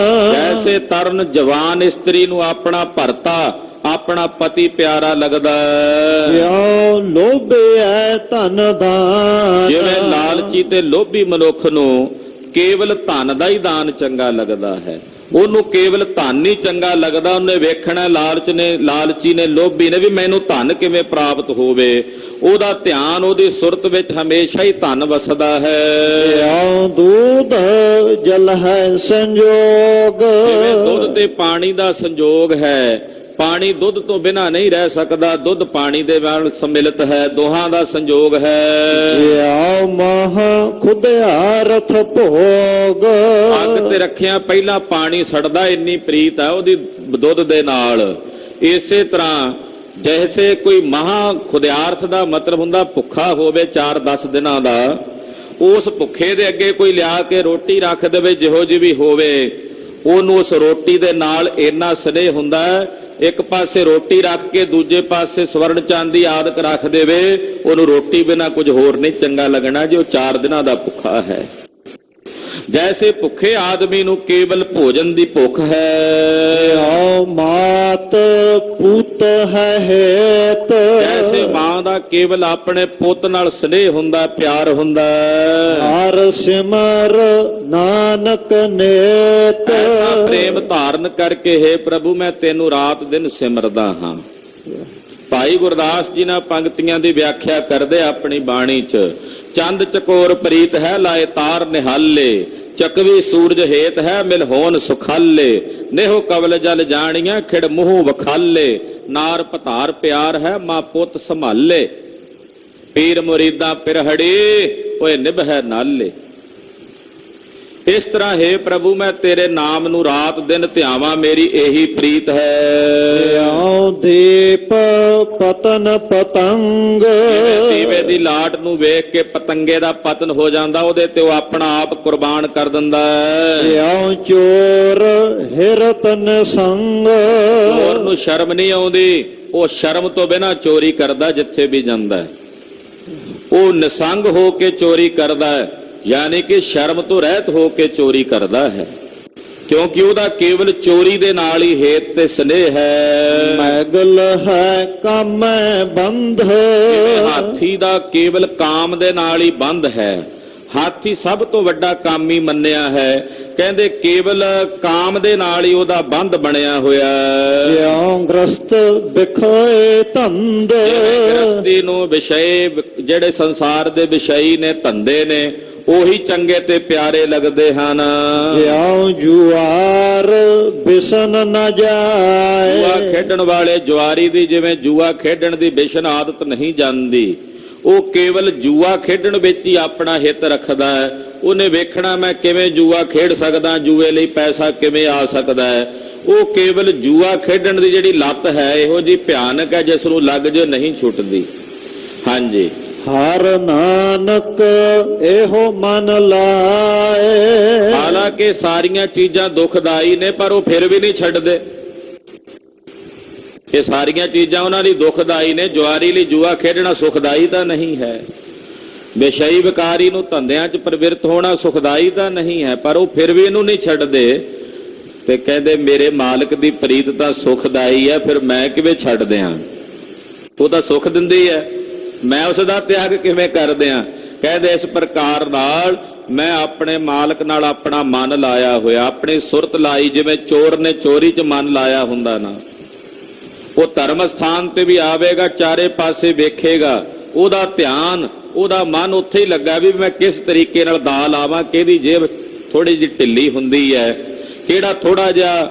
ਜੈਸੇ ਤਰਨ ਜਵਾਨ ਇਸਤਰੀ ਨੂੰ ਆਪਣਾ ਭਰਤਾ ਆਪਣਾ ਪਤੀ ਪਿਆਰਾ ਲੱਗਦਾ ਹੈ, ਸਿਉ ਲੋਭਿਐ ਧਨ ਦਾਨ, ਜਿਵੇਂ ਲਾਲਚੀ ਤੇ ਲੋਭੀ ਮਨੁੱਖ ਨੂੰ ਕੇਵਲ ਧਨ ਦਾ ਹੀ ਦਾਨ ਚੰਗਾ ਲੱਗਦਾ ਹੈ, ਉਹਨੂੰ ਕੇਵਲ ਧਨ ਹੀ ਚੰਗਾ ਲੱਗਦਾ, ਉਹਨੇ ਵੇਖਣਾ ਲਾਲਚੀ ਨੇ ਲੋਭੀ ਨੇ ਵੀ ਮੈਨੂੰ ਧਨ ਕਿਵੇਂ ਪ੍ਰਾਪਤ ਹੋਵੇ, ਉਹਦਾ ਧਿਆਨ ਉਹਦੀ ਸੁਰਤ ਵਿੱਚ ਹਮੇਸ਼ਾ ਹੀ ਧਨ ਵਸਦਾ ਹੈ। ਸਿਉ ਦੂਧ ਜਲ ਹੈ ਸੰਜੋਗ, ਜਿਵੇਂ ਦੁੱਧ ਤੇ ਪਾਣੀ ਦਾ ਸੰਜੋਗ ਹੈ, ਪਾਣੀ ਦੁੱਧ ਤੋਂ ਬਿਨਾਂ ਨਹੀਂ ਰਹਿ ਸਕਦਾ, ਦੁੱਧ ਪਾਣੀ ਦੇ ਨਾਲ ਸਮਿਲਿਤ ਹੈ, ਦੋਹਾਂ ਦਾ ਸੰਜੋਗ ਹੈ। ਜਿਉ ਮਹ ਖੁਦਿਆ ਰਥ ਭੋਗ, ਅੱਗ ਤੇ ਰੱਖਿਆ ਪਹਿਲਾਂ ਪਾਣੀ ਸੜਦਾ, ਇੰਨੀ ਪ੍ਰੀਤ ਹੈ ਉਹਦੀ ਦੁੱਧ ਦੇ ਨਾਲ। ਇਸੇ ਤਰ੍ਹਾਂ ਜੈਸੇ ਕੋਈ ਮਹਾ ਖੁਦਿਆਰਥ ਦਾ ਮਤਲਬ ਹੁੰਦਾ ਭੁੱਖਾ ਹੋਵੇ 4-10 ਦਿਨਾਂ ਦਾ, ਉਸ ਭੁੱਖੇ ਦੇ ਅੱਗੇ ਕੋਈ ਲਿਆ ਕੇ ਰੋਟੀ ਰੱਖ ਦੇਵੇ ਜਿਹੋ ਜਿਹੀ ਵੀ ਹੋਵੇ, ਉਹਨੂੰ ਉਸ ਰੋਟੀ ਦੇ ਨਾਲ ਇੰਨਾ ਸਨੇਹ ਹੁੰਦਾ ਹੈ, ਇੱਕ ਪਾਸੇ ਰੋਟੀ ਰੱਖ ਕੇ ਦੂਜੇ ਪਾਸੇ ਸਵਰਨ ਚਾਂਦੀ ਆਦਿਕ ਰੱਖ ਦੇਵੇ, ਉਹਨੂੰ ਰੋਟੀ ਬਿਨਾ ਕੁਝ ਹੋਰ ਨਹੀਂ ਚੰਗਾ ਲੱਗਣਾ ਜੇ ਉਹ 4 ਦਿਨਾਂ ਦਾ ਭੁੱਖਾ ਹੈ। ਜੈਸੇ ਭੁੱਖੇ ਆਦਮੀ ਨੂੰ ਕੇਵਲ ਭੋਜਨ ਦੀ ਭੁੱਖ ਹੈ, ਜਿਉ ਮਾਤ ਪੁੱਤ ਹੈ ਹੇਤ, ਜੈਸੇ ਮਾਂ ਦਾ ਕੇਵਲ ਆਪਣੇ ਪੁੱਤ ਨਾਲ ਸਨੇਹ ਹੁੰਦਾ, ਪਿਆਰ ਹੁੰਦਾ, ਹਰ ਸਿਮਰ ਨਾਨਕ ਨੇਤ, ਐਸਾ ਪ੍ਰੇਮ ਧਾਰਨ ਕਰਕੇ ਹੇ ਪ੍ਰਭੂ ਮੈਂ ਤੈਨੂੰ ਰਾਤ ਦਿਨ ਸਿਮਰਦਾ ਹਾਂ। ਭਾਈ ਗੁਰਦਾਸ ਜੀ ਨਾਲ ਪੰਕਤੀਆਂ ਦੀ ਵਿਆਖਿਆ ਕਰਦੇ ਆਪਣੀ ਬਾਣੀ 'ਚ, ਚੰਦ ਚਕੋਰ ਪ੍ਰੀਤ ਹੈ ਲਾਏ ਤਾਰ ਨਿਹਾਲੇ, ਚੱਕਵੀ ਸੂਰਜ ਹੇਤ ਹੈ ਮਿਲ ਹੋਣ ਸੁਖਾਲੇ, ਨੇਹੋ ਕਵਲ ਜਲ ਜਾਣੀਆਂ ਖਿੜ ਮੂੰਹ ਵਖਾਲੇ, ਨਾਰ ਪਧਾਰ ਪਿਆਰ ਹੈ ਮਾਂ ਪੁੱਤ ਸੰਭਾਲੇ, ਪੀਰ ਮੁਰੀਦਾਂ ਪਿਰਹੜੀ ਓਏ ਨਿਭੈ ਨਾਲੇ। ਇਸ ਤਰ੍ਹਾਂ ਹੇ ਪ੍ਰਭੂ ਮੈਂ ਤੇਰੇ ਨਾਮ ਨੂੰ ਰਾਤ ਦਿਨ ਧਿਆਵਾਂ, ਮੇਰੀ ਇਹੀ ਪ੍ਰੀਤ ਹੈ। ਸਿਉ ਦੀਪ ਪਤਨ ਪਤੰਗ ਦੀਵੇ ਦੀ ਲਾਟ ਨੂੰ ਵੇਖ ਕੇ ਪਤੰਗੇ ਦਾ ਪਤਨ ਹੋ ਜਾਂਦਾ, ਉਹਦੇ ਤੇ ਉਹ ਆਪਣਾ ਆਪ ਕੁਰਬਾਨ ਕਰ ਦਿੰਦਾ ਹੈ। ਜਿਉ ਚੋਰ ਹਿਰਤਨ ਸੰਗ ਚੋਰ ਨੂੰ ਸ਼ਰਮ ਨਹੀਂ ਆਉਂਦੀ, ਉਹ ਸ਼ਰਮ ਤੋਂ ਬਿਨਾਂ ਚੋਰੀ ਕਰਦਾ ਜਿੱਥੇ ਵੀ ਜਾਂਦਾ ਹੈ। ਉਹ ਨਿਸੰਗ ਹੋ ਕੇ ਚੋਰੀ ਕਰਦਾ ਹੈ, ਯਾਨੀ ਕਿ ਸ਼ਰਮ ਤੋਂ ਰਹਿਤ ਹੋ ਕੇ ਚੋਰੀ ਕਰਦਾ ਹੈ, ਕਿਉਂਕਿ ਉਹਦਾ ਕੇਵਲ ਚੋਰੀ ਦੇ ਨਾਲ ਹੀ ਹੇਤ ਤੇ ਸਨੇਹ ਹੈ। ਮੈਗਲ ਹੈ ਕਾਮੈ ਬੰਧ ਹਾਥੀ ਦਾ ਕੇਵਲ ਕਾਮ ਦੇ ਨਾਲ ਹੀ ਬੰਧ ਹੈ। ਹਾਥੀ ਸਭ ਤੋਂ ਵੱਡਾ ਕਾਮੀ ਮੰਨਿਆ ਹੈ, ਕਹਿੰਦੇ ਕੇਵਲ ਕਾਮ ਦੇ ਨਾਲ ਹੀ ਉਹਦਾ ਬੰਧ ਬਣਿਆ ਹੋਇਆ ਹੈ। ਜਿਉ ਗ੍ਰਸਤ ਵਿਖੇ ਧੰਦ ਗ੍ਰਸਤੀ ਨੂੰ ਵਿਸ਼ੇ, ਜਿਹੜੇ ਸੰਸਾਰ ਦੇ ਵਿਸ਼ਈ ਨੇ, ਧੰਦੇ ਨੇ, ਉਹੀ ਚੰਗੇ ਤੇ ਪਿਆਰੇ ਲੱਗਦੇ ਹਨ। ਜਿਉ ਜੁਆਰ ਬਿਸਨ ਨ ਜਾਏ ਜੂਆ ਖੇਡਣ ਵਾਲੇ ਜੁਆਰੀ ਦੀ ਜਿਵੇਂ ਜੂਆ ਖੇਡਣ ਦੀ ਬਿਸ਼ਨ ਆਦਤ ਨਹੀਂ ਜਾਂਦੀ, ਉਹ ਕੇਵਲ ਜੂਆ ਖੇਡਣ ਵਿੱਚ ਹੀ ਆਪਣਾ ਹਿੱਤ ਰੱਖਦਾ ਹੈ। ਉਹਨੇ ਵੇਖਣਾ ਮੈਂ ਕਿਵੇਂ ਜੂਆ ਖੇਡ ਸਕਦਾ, ਜੂਏ ਲਈ ਪੈਸਾ ਕਿਵੇਂ ਆ ਸਕਦਾ ਹੈ। ਉਹ ਕੇਵਲ ਜੂਆ ਖੇਡਣ ਦੀ ਜਿਹੜੀ ਲੱਤ ਹੈ ਇਹੋ ਜੀ ਭਿਆਨਕ ਹੈ, ਜਿਸ ਨੂੰ ਲੱਗ ਜੇ ਨਹੀਂ ਛੁੱਟਦੀ। ਹਾਂਜੀ, ਹਰ ਨਾਨਕ ਇਹੋ ਮਨ ਲਾਏ। ਹਾਲਾਂਕਿ ਸਾਰੀਆਂ ਚੀਜ਼ਾਂ ਦੁਖਦਾਈ ਨੇ, ਪਰ ਉਹ ਫਿਰ ਵੀ ਨਹੀਂ ਛੱਡਦੇ। ਇਹ ਸਾਰੀਆਂ ਚੀਜ਼ਾਂ ਉਹਨਾਂ ਲਈ ਦੁਖਦਾਈ ਨੇ। ਜੁਆਰੀ ਲਈ ਜੂਆ ਖੇਡਣਾ ਸੁਖਦਾਈ ਤਾਂ ਨਹੀਂ ਹੈ, ਵਿਸ਼ਈ ਵਿਕਾਰੀ ਨੂੰ ਧੰਦਿਆਂ 'ਚ ਪ੍ਰਵਿਰਤ ਹੋਣਾ ਸੁਖਦਾਈ ਤਾਂ ਨਹੀਂ ਹੈ, ਪਰ ਉਹ ਫਿਰ ਵੀ ਇਹਨੂੰ ਨਹੀਂ ਛੱਡਦੇ। ਤੇ ਕਹਿੰਦੇ ਮੇਰੇ ਮਾਲਕ ਦੀ ਪ੍ਰੀਤ ਤਾਂ ਸੁਖਦਾਈ ਹੈ, ਫਿਰ ਮੈਂ ਕਿਵੇਂ ਛੱਡ ਦਿਆਂ? ਉਹ ਤਾਂ ਸੁਖ ਦਿੰਦੀ ਹੈ, ਮੈਂ ਉਸ ਦਾ ਤਿਆਗ ਕਿਵੇਂ ਕਰ ਦਿਆਂ? ਕਹਿੰਦੇ ਇਸ ਪ੍ਰਕਾਰ ਨਾਲ ਮੈਂ ਆਪਣੇ ਮਾਲਕ ਨਾਲ ਆਪਣਾ ਮਨ ਲਾਇਆ ਹੋਇਆ, ਆਪਣੀ ਸੁਰਤ ਲਾਈ, ਜਿਵੇਂ ਚੋਰ ਨੇ ਚੋਰੀ 'ਚ ਮਨ ਲਾਇਆ ਹੁੰਦਾ ਨਾ। ਉਹ ਧਰਮ ਸਥਾਨ ਤੇ ਵੀ ਆਵੇਗਾ, ਚਾਰੇ ਪਾਸੇ ਵੇਖੇਗਾ, ਉਹਦਾ ਧਿਆਨ, ਉਹਦਾ ਮਨ ਉੱਥੇ ਹੀ ਲੱਗਾ ਵੀ ਮੈਂ ਕਿਸ ਤਰੀਕੇ ਨਾਲ ਦਾ ਲਾਵਾਂ, ਕਿਹਦੀ ਜੇਬ ਥੋੜੀ ਜਿਹੀ ਢਿੱਲੀ ਹੁੰਦੀ ਹੈ, ਕਿਹੜਾ ਥੋੜਾ ਜਿਹਾ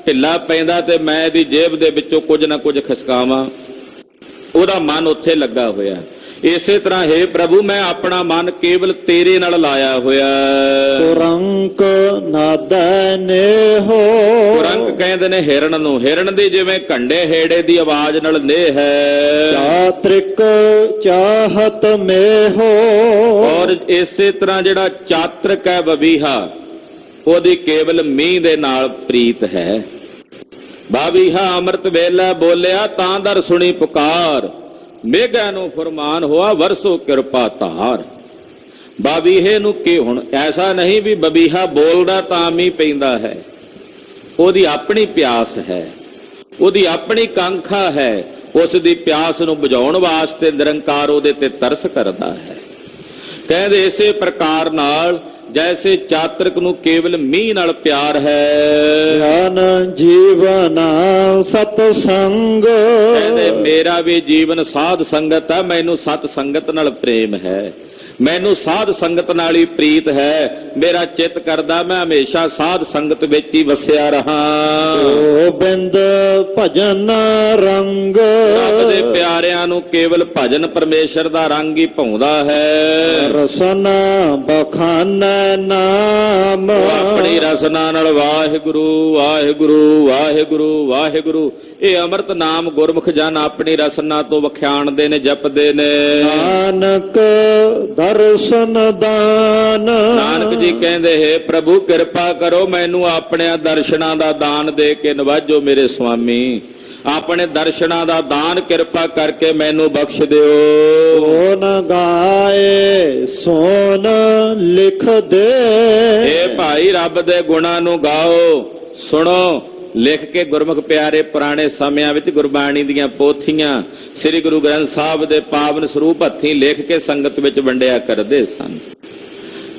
ਢਿੱਲਾ ਪੈਂਦਾ ਤੇ ਮੈਂ ਇਹਦੀ ਜੇਬ ਦੇ ਵਿੱਚੋਂ ਕੁਝ ਨਾ ਕੁਝ ਖਿਸਕਾਵਾਂ। ਉਹਦਾ ਮਨ ਉੱਥੇ ਲੱਗਾ ਹੋਇਆ। ਇਸੇ ਤਰ੍ਹਾਂ ਹੈ ਪ੍ਰਭੂ, ਮੈਂ ਆਪਣਾ ਮਨ ਕੇਵਲ ਤੇਰੇ ਨਾਲ ਲਾਇਆ ਹੋਇਆ। ਕੁਰੰਕ ਨਾਦੈ ਨੇਹੋ, ਕੁਰੰਕ ਕਹਿੰਦੇ ਨੇ ਹਿਰਨ ਨੂੰ, ਹਿਰਨ ਦੀ ਜਿਵੇਂ ਘੰਡੇ ਹੇੜੇ ਦੀ ਆਵਾਜ਼ ਨਾਲ ਨੇਹ ਹੈ। ਚਾਤ੍ਰਿਕ ਚਾਹਤ ਮੇਹੋ, ਔਰ ਇਸੇ ਤਰ੍ਹਾਂ ਜਿਹੜਾ ਚਾਤ੍ਰਿਕ ਹੈ ਬਬੀਹਾ, ਉਹਦੀ ਕੇਵਲ ਮੀਂਹ ਦੇ ਨਾਲ ਪ੍ਰੀਤ ਹੈ। ਬਾਬੀਹਾ ਅੰਮ੍ਰਿਤ ਵੇਲਾ ਬੋਲਿਆ ਤਾਂ ਦਰ ਸੁਣੀ ਪੁਕਾਰ, ਮੇਘਾਂ ਨੂੰ ਫਰਮਾਨ ਹੋਆ ਵਰਸੋ ਕਿਰਪਾ ਧਾਰ। ਬਾਬੀਹੇ ਨੂੰ ਕਿ ਹੁਣ ਐਸਾ ਨਹੀਂ ਵੀ ਬਬੀਹਾ ਬੋਲਦਾ ਤਾਂ ਮੀਂਹ ਪੈਂਦਾ ਹੈ, ਉਹਦੀ ਆਪਣੀ ਪਿਆਸ ਹੈ, ਉਹਦੀ ਆਪਣੀ ਕਾਂਖਾ ਹੈ। ਉਸ ਦੀ ਪਿਆਸ ਨੂੰ ਬੁਝਾਉਣ ਵਾਸਤੇ ਨਿਰੰਕਾਰ ਉਹਦੇ ਤੇ ਤਰਸ ਕਰਦਾ ਹੈ। ਕਹਿੰਦੇ ਇਸੇ ਪ੍ਰਕਾਰ ਨਾਲ ਜੈਸੇ ਚਾਤ੍ਰਿਕ ਨੂੰ ਕੇਵਲ ਮੀਂਹ ਨਾਲ ਪਿਆਰ ਹੈ, ਜਨ ਜੀਵਨ ਸਤ ਸੰਗ, ਕਹਿੰਦੇ ਮੇਰਾ ਵੀ ਜੀਵਨ ਸਾਧ ਸੰਗਤ ਹੈ, ਮੈਨੂੰ ਸਤ ਸੰਗਤ ਨਾਲ ਪ੍ਰੇਮ ਹੈ, ਮੈਨੂੰ ਸਾਧ ਸੰਗਤ ਨਾਲ ਹੀ ਪ੍ਰੀਤ ਹੈ। ਮੇਰਾ ਚਿੱਤ ਕਰਦਾ ਮੈਂ ਹਮੇਸ਼ਾ ਸਾਧ ਸੰਗਤ ਵਿੱਚ ਹੀ ਵਸਿਆ ਰਹਾ। ਗੋਬਿੰਦ ਭਜਨ ਰੰਗ, ਰੱਬ ਦੇ ਪਿਆਰਿਆਂ ਨੂੰ ਕੇਵਲ ਭਜਨ ਪਰਮੇਸ਼ਰ ਦਾ ਰੰਗ ਹੀ ਭਾਉਂਦਾ ਹੈ। ਰਸਨਾ ਬਖਾਨੈ ਨਾਮ, ਆਪਣੀ ਰਸਨਾ ਨਾਲ ਵਾਹਿਗੁਰੂ ਵਾਹਿਗੁਰੂ ਵਾਹਿਗੁਰੂ ਵਾਹਿਗੁਰੂ, ਇਹ ਅੰਮ੍ਰਿਤ ਨਾਮ ਗੁਰਮੁਖ ਜਨ ਆਪਣੀ ਰਸਨਾ ਤੋਂ ਵਖਿਆਣਦੇ ਨੇ, ਜਪਦੇ ਨੇ। ਨਾਨਕ ਦਰਸ਼ਨ ਦਾਨ, ਨਾਨਕ ਜੀ ਕਹਿੰਦੇ ਹੈ ਪ੍ਰਭੂ ਕਿਰਪਾ ਕਰੋ, ਮੈਨੂੰ ਆਪਣੇ ਦਰਸ਼ਨਾਂ ਦਾ ਦਾਨ ਦੇ ਕੇ ਨਵਾਜੋ ਮੇਰੇ ਸੁਆਮੀ। ਆਪਣੇ ਦਰਸ਼ਨਾਂ ਦਾ ਦਾਨ ਕਿਰਪਾ ਕਰਕੇ ਮੈਨੂੰ ਬਖਸ਼ ਦਿਓ। ਸੋਨ ਗਾਏ ਸੋਨ ਲਿਖ ਦੇ, ਇਹ ਭਾਈ ਰੱਬ ਦੇ ਗੁਣਾਂ ਨੂੰ ਗਾਓ, ਸੁਣੋ। ਲਿਖ ਕੇ ਗੁਰਮੁਖ ਪਿਆਰੇ ਪੁਰਾਣੇ ਸਮਿਆਂ ਵਿੱਚ ਗੁਰਬਾਣੀ ਦੀਆਂ ਪੋਥੀਆਂ ਸ੍ਰੀ ਗੁਰੂ ਗ੍ਰੰਥ ਸਾਹਿਬ ਦੇ ਪਾਵਨ ਸਰੂਪ ਹੱਥੀਂ ਲਿਖ ਕੇ ਸੰਗਤ ਵਿੱਚ ਵੰਡਿਆ ਕਰਦੇ ਸਨ।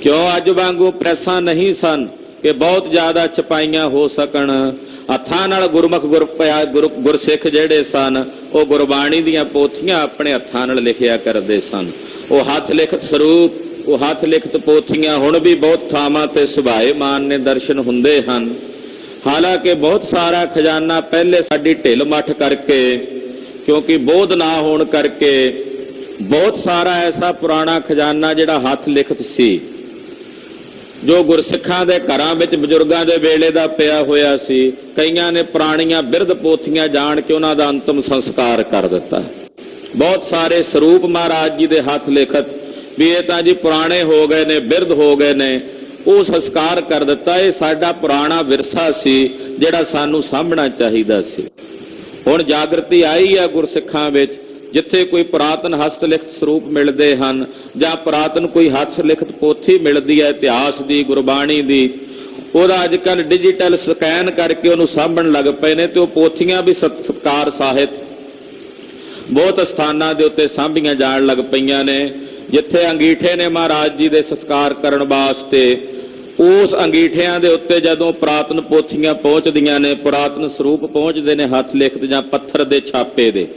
ਕਿਉਂ ਅੱਜ ਵਾਂਗੂ ਪ੍ਰੈਸਾਂ ਨਹੀਂ ਸਨ ਕਿ ਬਹੁਤ ਜ਼ਿਆਦਾ ਛਪਾਈਆਂ ਹੋ ਸਕਣ। ਹੱਥਾਂ ਨਾਲ ਗੁਰਮੁਖ ਗੁਰਸਿੱਖ ਜਿਹੜੇ ਸਨ ਉਹ ਗੁਰਬਾਣੀ ਦੀਆਂ ਪੋਥੀਆਂ ਆਪਣੇ ਹੱਥਾਂ ਨਾਲ ਲਿਖਿਆ ਕਰਦੇ ਸਨ। ਉਹ ਹੱਥ ਲਿਖਤ ਸਰੂਪ, ਉਹ ਹੱਥ ਲਿਖਤ ਪੋਥੀਆਂ ਹੁਣ ਵੀ ਬਹੁਤ ਥਾਵਾਂ ਤੇ ਸੁਭਾਏਮਾਨ ਨੇ, ਦਰਸ਼ਨ ਹੁੰਦੇ ਹਨ। ਹਾਲਾਂਕਿ ਬਹੁਤ ਸਾਰਾ ਖਜ਼ਾਨਾ ਪਹਿਲੇ ਸਾਡੀ ਢਿੱਲ ਮੱਠ ਕਰਕੇ, ਕਿਉਂਕਿ ਬੋਧ ਨਾ ਹੋਣ ਕਰਕੇ, ਬਹੁਤ ਸਾਰਾ ਐਸਾ ਪੁਰਾਣਾ ਖਜ਼ਾਨਾ ਜਿਹੜਾ ਹੱਥ ਲਿਖਤ ਸੀ ਜੋ ਗੁਰਸਿੱਖਾਂ ਦੇ ਘਰਾਂ ਵਿੱਚ ਬਜ਼ੁਰਗਾਂ ਦੇ ਵੇਲੇ ਦਾ ਪਿਆ ਹੋਇਆ ਸੀ। ਕਈਆਂ ਨੇ ਪੁਰਾਣੀਆਂ ਬਿਰਧ ਪੋਥੀਆਂ ਜਾਣ ਕੇ ਉਹਨਾਂ ਦਾ ਅੰਤਮ ਸੰਸਕਾਰ ਕਰ ਦਿੱਤਾ। ਬਹੁਤ ਸਾਰੇ ਸਰੂਪ ਮਹਾਰਾਜ ਜੀ ਦੇ ਹੱਥ ਲਿਖਤ ਵੀ ਇਹ ਤਾਂ ਜੀ ਪੁਰਾਣੇ ਹੋ ਗਏ ਨੇ, ਬਿਰਧ ਹੋ ਗਏ ਨੇ, ਉਹ ਸੰਸਕਾਰ ਕਰ ਦਿੱਤਾ। ਇਹ ਸਾਡਾ ਪੁਰਾਣਾ ਵਿਰਸਾ ਸੀ ਜਿਹੜਾ ਸਾਨੂੰ ਸਾਂਭਣਾ ਚਾਹੀਦਾ ਸੀ। ਹੁਣ ਜਾਗਰਤੀ ਆਈ ਆ ਗੁਰਸਿੱਖਾਂ ਵਿੱਚ, ਜਿੱਥੇ ਕੋਈ ਪੁਰਾਤਨ ਹਸਤ ਲਿਖਤ ਸਰੂਪ ਮਿਲਦੇ ਹਨ ਜਾਂ ਪੁਰਾਤਨ ਕੋਈ ਹੱਥ ਲਿਖਤ ਪੋਥੀ ਮਿਲਦੀ ਹੈ ਇਤਿਹਾਸ ਦੀ, ਗੁਰਬਾਣੀ ਦੀ, ਉਹਦਾ ਅੱਜ ਕੱਲ੍ਹ ਡਿਜੀਟਲ ਸਕੈਨ ਕਰਕੇ ਉਹਨੂੰ ਸਾਂਭਣ ਲੱਗ ਪਏ ਨੇ। ਤੇ ਉਹ ਪੋਥੀਆਂ ਵੀ ਸਤਿਕਾਰ ਸਾਹਿਤ ਬਹੁਤ ਸਥਾਨਾਂ ਦੇ ਉੱਤੇ ਸਾਂਭੀਆਂ ਜਾਣ ਲੱਗ ਪਈਆਂ ਨੇ। ਜਿੱਥੇ ਅੰਗੀਠੇ ਨੇ ਮਹਾਰਾਜ ਜੀ ਦੇ ਸੰਸਕਾਰ ਕਰਨ ਵਾਸਤੇ, ਉਸ ਅੰਗੀਠਿਆਂ ਦੇ ਉੱਤੇ ਜਦੋਂ ਪੁਰਾਤਨ ਪੋਥੀਆਂ ਪਹੁੰਚਦੀਆਂ ਨੇ, ਪੁਰਾਤਨ ਸਰੂਪ ਪਹੁੰਚਦੇ ਨੇ ਹੱਥ ਲਿਖਤ ਜਾਂ ਪੱਥਰ ਦੇ ਛਾਪੇ ਦੇ।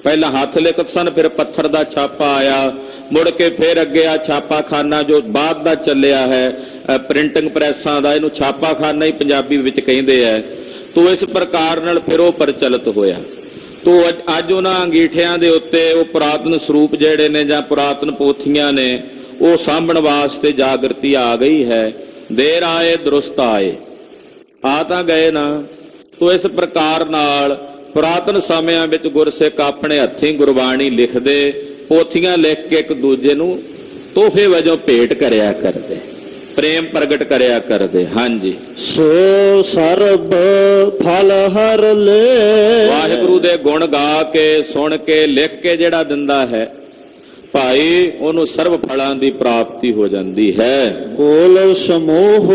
ਪਹਿਲਾਂ ਹੱਥ ਲਿਖਤ ਸਨ, ਫਿਰ ਪੱਥਰ ਦਾ ਛਾਪਾ ਆਇਆ, ਮੁੜ ਕੇ ਫਿਰ ਅੱਗੇ ਆ ਛਾਪਾਖਾਨਾ ਜੋ ਬਾਅਦ ਦਾ ਚੱਲਿਆ ਹੈ ਪ੍ਰਿੰਟਿੰਗ ਪ੍ਰੈਸਾਂ ਦਾ, ਇਹਨੂੰ ਛਾਪਾਖਾਨਾ ਹੀ ਪੰਜਾਬੀ ਵਿੱਚ ਕਹਿੰਦੇ ਹੈ। ਤੋ ਇਸ ਪ੍ਰਕਾਰ ਨਾਲ ਫਿਰ ਉਹ ਪ੍ਰਚਲਿਤ ਹੋਇਆ। ਤੋ ਅੱਜ ਉਹਨਾਂ ਅੰਗੀਠਿਆਂ ਦੇ ਉੱਤੇ ਉਹ ਪੁਰਾਤਨ ਸਰੂਪ ਜਿਹੜੇ ਨੇ ਜਾਂ ਪੁਰਾਤਨ ਪੋਥੀਆਂ ਨੇ ਉਹ ਸਾਂਭਣ ਵਾਸਤੇ ਜਾਗਰਤੀ ਆ ਗਈ ਹੈ। ਦੇਰ ਆਏ ਦਰੁਸਤ ਆਏ, ਆ ਤਾਂ ਗਏ ਨਾ। ਤੋ ਇਸ ਪ੍ਰਕਾਰ ਨਾਲ ਪੁਰਾਤਨ ਸਮਿਆਂ ਵਿੱਚ ਗੁਰਸਿੱਖ ਆਪਣੇ ਹੱਥੀਂ ਗੁਰਬਾਣੀ ਲਿਖਦੇ, ਪੋਥੀਆਂ ਲਿਖ ਕੇ ਇੱਕ ਦੂਜੇ ਨੂੰ ਤੋਹਫੇ ਵਜੋਂ ਭੇਟ ਕਰਿਆ ਕਰਦੇ, ਪ੍ਰੇਮ ਪ੍ਰਗਟ ਕਰਿਆ ਕਰਦੇ। ਹਾਂਜੀ, ਸੋ ਸਰਬ ਫਲ ਹਰ ਲੈ। ਵਾਹਿਗੁਰੂ ਦੇ ਗੁਣ ਗਾ ਕੇ, ਸੁਣ ਕੇ, ਲਿਖ ਕੇ ਜਿਹੜਾ ਦਿੰਦਾ ਹੈ ਭਾਈ, ਉਹਨੂੰ ਸਰਬ ਫਲਾਂ ਦੀ ਪ੍ਰਾਪਤੀ ਹੋ ਜਾਂਦੀ ਹੈ। ਕੋਲ ਸਮੂਹ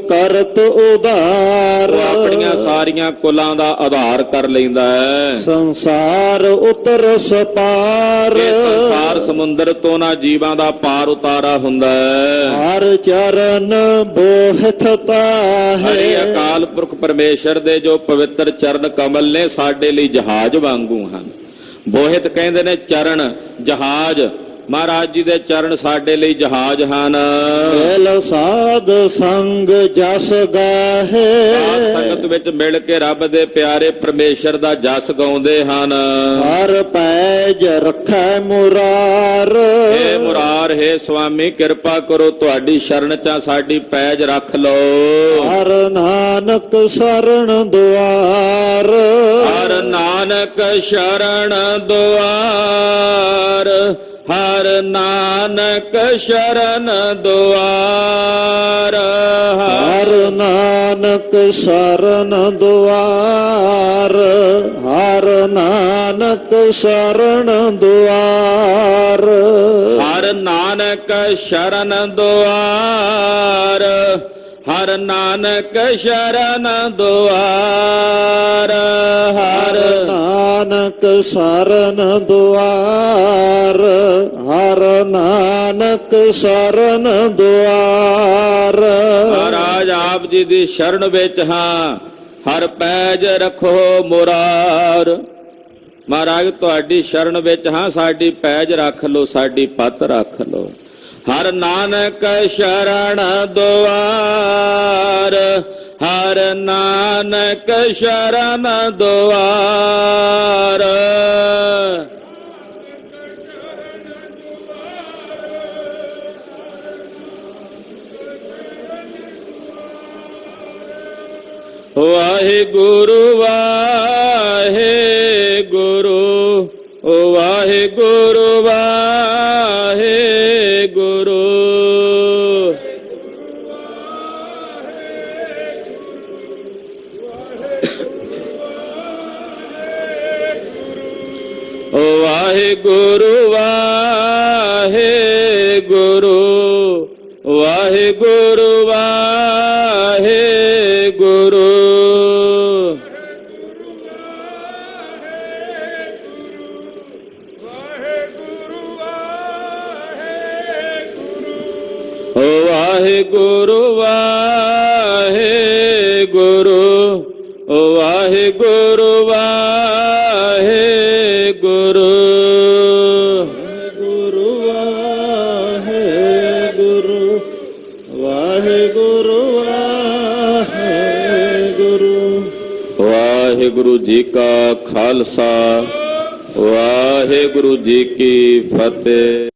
ਕਰਤ ਉਧਾਰ, ਉਹ ਆਪਣੀਆਂ ਸਾਰੀਆਂ ਕੁਲਾਂ ਦਾ ਆਧਾਰ ਕਰ ਲੈਂਦਾ ਹੈ। ਸੰਸਾਰ ਉਤਰ ਸਪਾਰ, ਇਹ ਸੰਸਾਰ ਸਮੁੰਦਰ ਤੋਂ ਨਾ ਜੀਵਾਂ ਦਾ ਪਾਰ ਉਤਾਰਾ ਹੁੰਦਾ ਹੈ। ਹਰ ਚਰਨ ਬੋਹਿਥਤਾ ਹੈ। ਹਰੀ ਅਕਾਲ ਪੁਰਖ ਪਰਮੇਸ਼ਰ ਦੇ ਜੋ ਪਵਿੱਤਰ ਚਰਨ ਕਮਲ ਨੇ ਸਾਡੇ ਲਈ ਜਹਾਜ਼ ਵਾਂਗੂ ਹਨ। ਬੋਹਿਤ ਕਹਿੰਦੇ ਨੇ ਚਰਨ, ਜਹਾਜ਼। ਮਹਾਰਾਜ ਜੀ ਦੇ ਚਰਨ ਸਾਡੇ ਲਈ ਜਹਾਜ਼ ਹਨ। ਮਿਲ ਸਾਧ ਸੰਗ ਜਸ ਗਾਹੇ, ਸਾਧ ਸੰਗਤ ਵਿੱਚ ਮਿਲ ਕੇ ਰੱਬ ਦੇ ਪਿਆਰੇ ਪਰਮੇਸ਼ਰ ਦਾ ਜਸ ਗਾਉਂਦੇ ਹਨ। ਹਰ ਪੈਜ ਰੱਖੈ ਮੁਰਾਰ, ਹੇ ਮੁਰਾਰ, ਹੇ ਸੁਆਮੀ ਕਿਰਪਾ ਕਰੋ, ਤੁਹਾਡੀ ਸ਼ਰਨ ਚ ਸਾਡੀ ਪੈਜ ਰੱਖ ਲਓ। ਹਰ ਨਾਨਕ ਸਰਣ ਦੁਆਰ, ਹਰ ਨਾਨਕ ਸ਼ਰਨ ਦੁਆਰ, ਹਰ ਨਾਨਕ ਸ਼ਰਨ ਦੁਆਰ, ਹਰ ਨਾਨਕ ਸ਼ਰਨ ਦੁਆਰ, ਹਰ ਨਾਨਕ ਸ਼ਰਨ ਦੁਆਰ, ਹਰ ਨਾਨਕ ਸ਼ਰਨ ਦੁਆਰ, ਹਰ ਨਾਨਕ ਸ਼ਰਨ ਦੁਆਰ, ਹਰ ਨਾਨਕ ਸ਼ਰਨ ਦੁਆਰ, ਹਰ ਨਾਨਕ ਸ਼ਰਨ ਦੁਆਰ। ਮਹਾਰਾਜ ਆਪ ਜੀ ਦੀ ਸ਼ਰਨ ਵਿੱਚ ਹਾਂ, ਹਰ ਪੈਜ ਰੱਖੋ ਮੁਰਾਰ। ਮਹਾਰਾਜ ਤੁਹਾਡੀ ਸ਼ਰਨ ਵਿੱਚ ਹਾਂ, ਸਾਡੀ ਪੈਜ ਰੱਖ ਲਓ, ਸਾਡੀ ਪੱਤ ਰੱਖ ਲਓ। ਹਰ ਨਾਨਕ ਸ਼ਰਨ ਦੁਆਰ, ਹਰ ਨਾਨਕ ਸ਼ਰਨ ਦੁਆਰ, ਵਾਹਿਗੁਰੂ ਵਾਹਿਗੁਰੂ, ਵਾਹਿਗੁਰੂ ਵਾਹਿਗੁਰੂ, ਵਾਹਿਗੁਰੂ ਵਾਹਿਗੁਰੂ, ਵਾਹਿਗੁਰੂ ਵਾਹਿਗੁਰੂ, ਵਾਹਿਗੁਰੂ ਵਾਹਿਗੁਰੂ, ਵਾਹਿਗੁਰੂ ਵਾਹਿਗੁਰੂ, ਗੁਰੂ ਵਾਹਿਗੁਰੂ, ਵਾਹਿਗੁਰੂ ਵਾਹਿਗੁਰੂ। ਵਾਹਿਗੁਰੂ ਜੀ ਕਾ ਖਾਲਸਾ, ਵਾਹਿਗੁਰੂ ਜੀ ਕੀ ਫਤਿਹ।